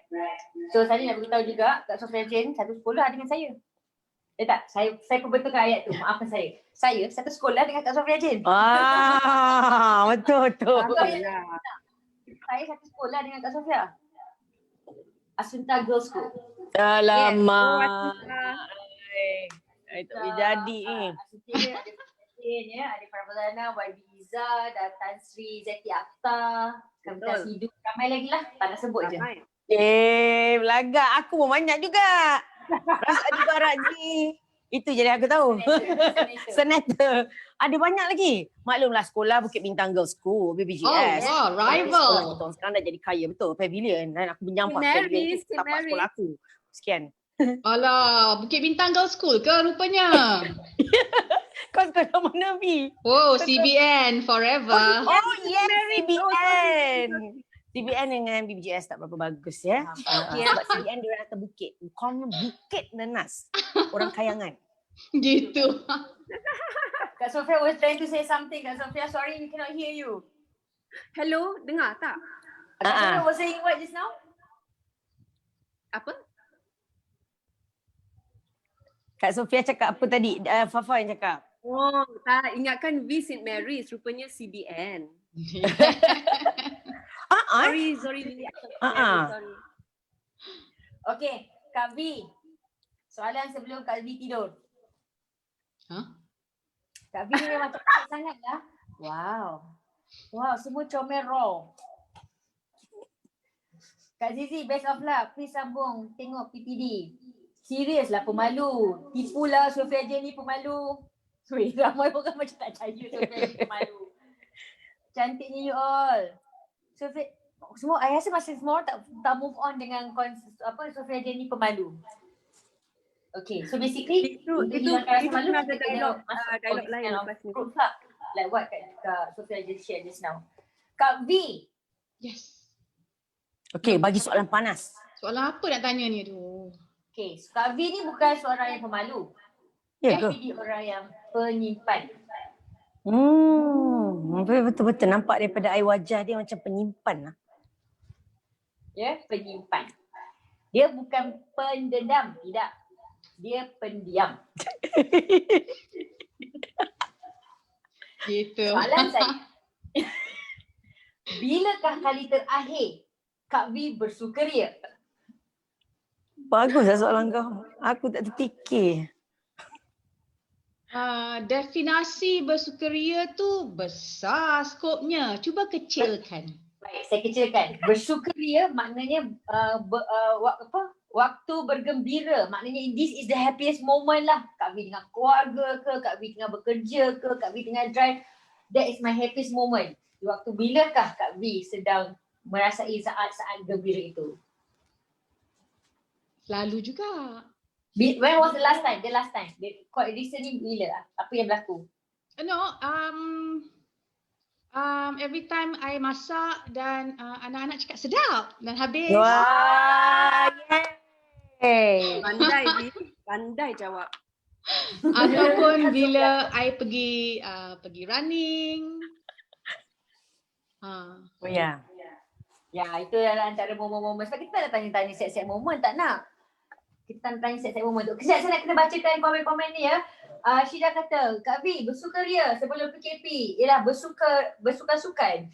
So saya nak beritahu juga Kak Sofia Jane satu sekolah dengan saya. Saya perbetulkan ayat tu. Maafkan saya. Saya satu sekolah dengan Kak Sofia Jane. Betul. Saya satu sekolah dengan Kak Sofia. Asunta Girls School. Alamak. Tak boleh jadi ni. Asunta ada Farbalana, YB Iza, dan Tan Sri Zaki Akhtar, Kavita Sidhu, ramai lagi lah. Tak nak sebut je. Belagak. Aku pun banyak juga. Rasa juga Raji. Itu je aku tahu. Senator. Senator. Ada banyak lagi. Maklumlah sekolah Bukit Bintang Girls School, BBGS. Oh, wow, rival. Sekolah betul. Sekarang dah jadi kaya betul. Pavilion. Dan aku menyampak pavilion tu tapak sekolah aku. Sekian. Alah, Bukit Bintang Girls School ke rupanya? Kau sekolah mana, B? Oh, CBN forever. Oh, yes, CBN. CBN dengan BBGS tak berapa bagus ya. Sebab CBN dia orang atas bukit. Bukan bukit nenas. Orang Kayangan. Gitu. Kak Sofia was trying to say something. Kak Sofia, sorry we cannot hear you. Hello, dengar tak? Kak Sofia was saying what just now? Apa? Kak Sofia cakap apa tadi? Fafa yang cakap. Oh, tak ingatkan V St. Mary's, rupanya CBN. Sorry. Sorry. Okay, Kak V. Soalan sebelum Kak V tidur. Huh? Kak V ni memang cantik sangat lah. Wow. Wow, semua comel raw. Kak Zizi, best of luck. Please sambung tengok PPD. Serius lah pemalu. Tipulah Sofia Jen ni pemalu. Weh, ramai orang macam tak percaya Sofia Jen pemalu. Cantiknya you all. Sofia, semua, I rasa masih semua orang tak move on dengan Sofia Jen ni pemalu. Okay, so basically Itu pun ada dialog lain lepas ni. Proof lah. Like what Kak Sofia just shared just now. Kak V. Yes. Okey, bagi soalan panas. Soalan apa nak tanya ni? Aduh. Okay, so Kak V ni bukan seorang yang pemalu. Ya ke? Tapi dia orang yang penyimpan. Betul-betul nampak daripada air wajah dia macam penyimpan lah. Ya, penyimpan. Dia bukan pendendam, tidak. Dia pendiam. Gitu. Soalan saya. Bilakah kali terakhir Kak V bersukaria? Baguslah soalan kau. Aku tak terfikir. Definasi bersukaria tu besar skopnya. Cuba kecilkan. Baik, saya kecilkan. Bersukaria maknanya waktu bergembira. Maknanya this is the happiest moment lah. Kak V dengan keluarga ke, Kak V tengah bekerja ke, Kak V tengah drive. That is my happiest moment. Waktu bilakah Kak V sedang merasai saat-saat gembira itu? Selalu juga. When was the last time? The last time. Quite recently bila? Apa yang berlaku? No, every time I masak dan anak-anak cakap sedap dan habis. Wah, yay. Pandai V, pandai jawab. Ataupun bila I pergi running. Oh ya. Ya, itu adalah antara momen-momen. Sebab kita tak nak tanya-tanya siap-siap momen, tak nak. Kita tak nak tanya siap-siap momen tu. Kejap saya nak kena bacakan komen-komen ni ya. Syida kata, Kak V bersukaria sebelum PKP ialah bersukan-sukan.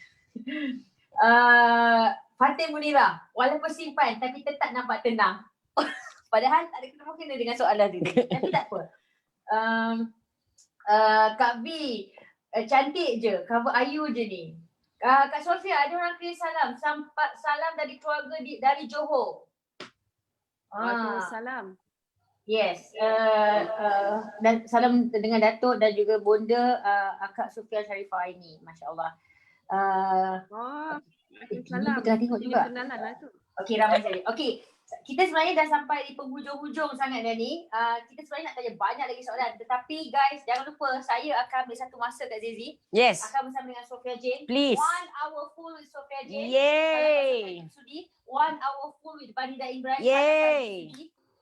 Fatin Munira, walaupun simpan tapi tetap nampak tenang. Padahal tak ada kena-kena dengan soalan tu. Tapi tak apa. Kak V, cantik je, cover Ayu je ni. Kak Sofia, ada orang kirim salam. Salam dari keluarga dari Johor. Waalaikumsalam. Yes. Dan salam dengan Datuk dan juga Bonda Akak Sofia Sharifah ini. Masya Allah. Waalaikumsalam. Ini tengah tengok juga. Kenalan lah tu. Okey, ramai sekali. Okey. Kita sebenarnya dah sampai di penghujung-hujung sangat dah ni. Kita sebenarnya nak tanya banyak lagi soalan. Tetapi guys, jangan lupa saya akan ambil satu masa Kak Zizi. Yes. Akan bersama dengan Sofia Jane. Please. 1 hour full with Sofia Jane. Yay. Sudi. 1 hour full with Vanida Imran. Yay.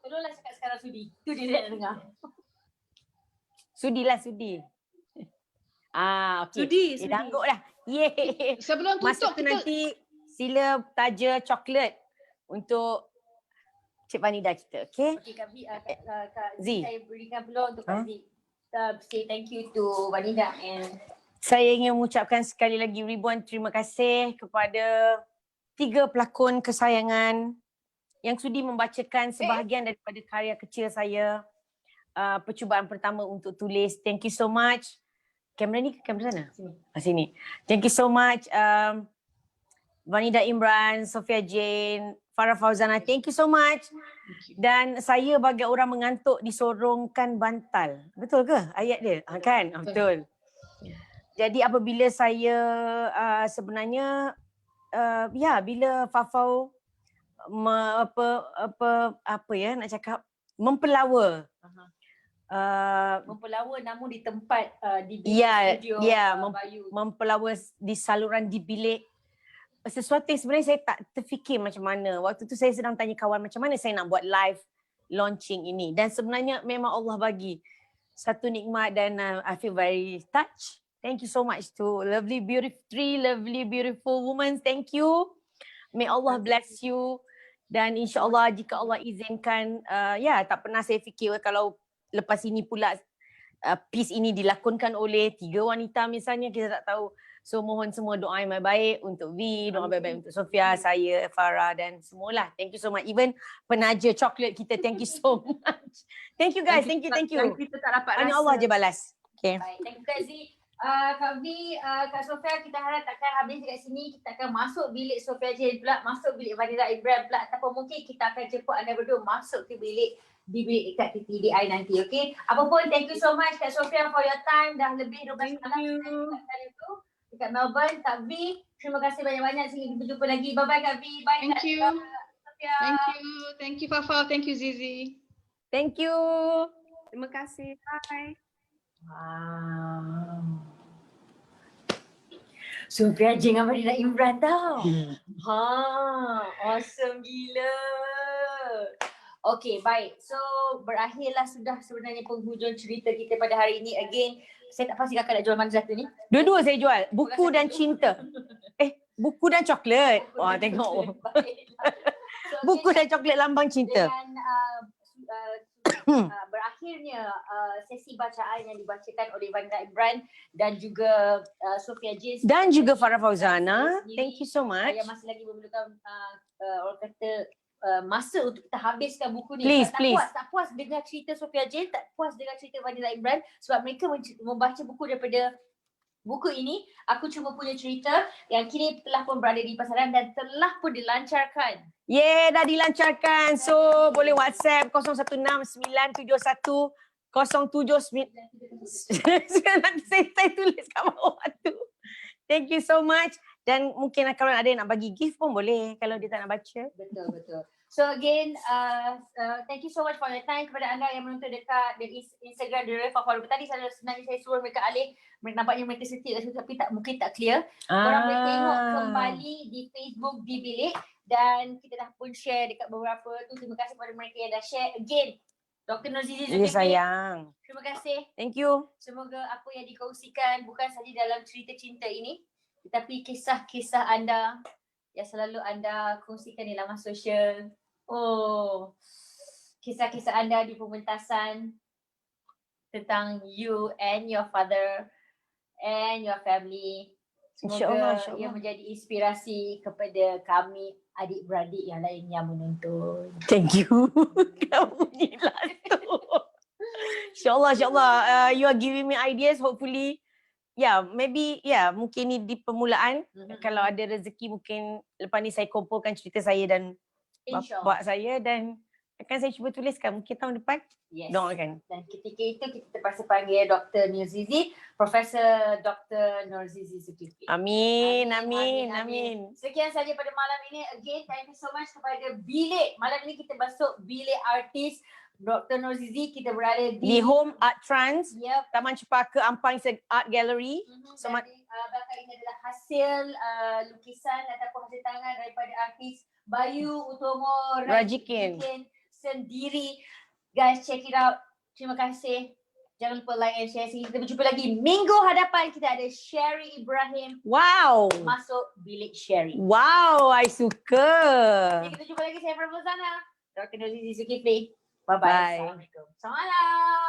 Tolonglah cakap sekarang Sudi. Itu dia nak dengar. Sudilah, sudi. Okey. Sudi. Dah angguk dah. Yeay. Sebelum Masa tutup tu kita nanti sila taja coklat untuk Cik Vanida kita, okay? Okey, Kak Z. saya berikan peluang untuk Kak Z. Say thank you to Vanida and Saya ingin mengucapkan sekali lagi ribuan terima kasih kepada 3 pelakon kesayangan yang sudi membacakan sebahagian daripada karya kecil saya. Percubaan pertama untuk tulis. Thank you so much. Kamera ni ke kamera sana? Sini. Thank you so much. Vanida Imran, Sofia Jane, Farah Fauzana. Thank you so much. Thank you. Dan saya bagi orang mengantuk disorongkan bantal. Betul ke ayat dia? Kan? Betul. Jadi apabila saya sebenarnya bila Fafau apa ya nak cakap mempelawa. Mempelawa namun di tempat di bilik Ya, studio Bayu. mempelawa di saluran di bilik. Sesuatu yang sebenarnya saya tak terfikir macam mana. Waktu tu saya sedang tanya kawan macam mana saya nak buat live launching ini. Dan sebenarnya memang Allah bagi satu nikmat dan I feel very touched. Thank you so much to three lovely beautiful women. Thank you. May Allah bless you. Dan insyaAllah jika Allah izinkan, tak pernah saya fikir kalau lepas ini pula piece ini dilakonkan oleh 3 wanita misalnya, kita tak tahu. So mohon semua doa yang baik untuk V, doa baik-baik untuk Sofia, saya, Farah dan semualah. Thank you so much. Even penaja coklat kita, thank you so much. Thank you guys, thank you. Kita tak dapat Hanya rasa. Allah je balas. Okay. Baik, thank you Kak Z. Kak V, Kak Sofia, kita harap takkan habis dekat sini. Kita akan masuk bilik Sofia Jane pula, masuk bilik Vanilla Ibrahim pula. Ataupun mungkin kita akan jemput anda berdua masuk ke bilik dekat TTDI nanti, okay? Apapun, thank you so much Kak Sofia for your time. Dah lebih 12 malam dekat Melbourne. Kak V, terima kasih banyak-banyak. Sehingga kita berjumpa lagi. Bye-bye Kak V. Bye Thank Kak you. Sofia. Thank you Fafa, thank you Zizi. Thank you. Terima kasih. Bye. Wow. Sofia Jane dengan Vanilla Imran tau. Awesome gila. Okay, baik. So, berakhirlah sudah sebenarnya penghujung cerita kita pada hari ini. Again, saya tak pasti kakak nak jual mana satu ni. Dua-dua saya jual. Buku dan cinta. Buku dan coklat. Wah, tengok. Baiklah. So, Buku dan coklat lambang cinta. Dengan berakhirnya sesi bacaan yang dibacakan oleh Vanilla Imran dan juga Sofia Jane Dan juga Farah Fauzana. Thank you so much. Saya masih lagi memerlukan orang kata masa untuk kita habiskan buku ni. Please, please. Tak puas dengan cerita Sofia Jane, tak puas dengan cerita Vanilla Imran sebab mereka membaca buku daripada buku ini. Aku cuma punya cerita yang kini telah pun berada di pasaran dan telah pun dilancarkan. Dah dilancarkan. So boleh WhatsApp 0169710779. Saya tulis kat bawah tu. Thank you so much. Dan mungkin kalau ada yang nak bagi gift pun boleh kalau dia tak nak baca. Betul. So again, thank you so much for your time kepada anda yang menonton dekat Instagram The Real Fafau. Tadi sebenarnya saya suruh mereka alih. Mereka nampaknya mereka setia tapi mungkin tak clear. Korang boleh tengok kembali di Facebook di bilik dan kita dah pun share dekat beberapa tu. Terima kasih kepada mereka yang dah share. Again, Dr. Nurzizi Ya sayang. terima kasih. Thank you. Semoga apa yang dikongsikan bukan sahaja dalam cerita cinta ini tetapi kisah-kisah anda yang selalu anda kongsikan di laman sosial. Kisah-kisah anda di pementasan tentang you and your father and your family. InsyaAllah, Semoga ia menjadi inspirasi kepada kami adik-beradik yang lain yang menonton. Thank you. Kamu gila tu. InsyaAllah. You are giving me ideas. Hopefully, mungkin ni di permulaan. Kalau ada rezeki mungkin lepas ni saya kumpulkan cerita saya dan bapak saya dan akan saya cuba tuliskan mungkin tahun depan. Yes. Doakan. Dan ketika itu kita terpaksa panggil Dr. Nurzizi, Profesor Dr. Nurzizi Zulkifli. Amin. Sekian saja pada malam ini. Again, thank you so much kepada bilik. Malam ini kita masuk bilik artis Dr. Nurzizi. Kita berada Di Home Art Trans, Yep. Taman Cepaka Ampang Art Gallery. So, belakang ini adalah hasil lukisan ataupun hasil tangan daripada artis Bayu Utomo Rajikin sendiri. Guys, check it out. Terima kasih. Jangan lupa like and share. Kita berjumpa lagi minggu hadapan. Kita ada Sherry Ibrahim Wow. masuk bilik Sherry. Wow, I suka. Kita jumpa lagi. Saya Farah Fauzana. Dr. Nurzizi Zulkifli. Bye-bye. Bye. Assalamualaikum. Selamat malam.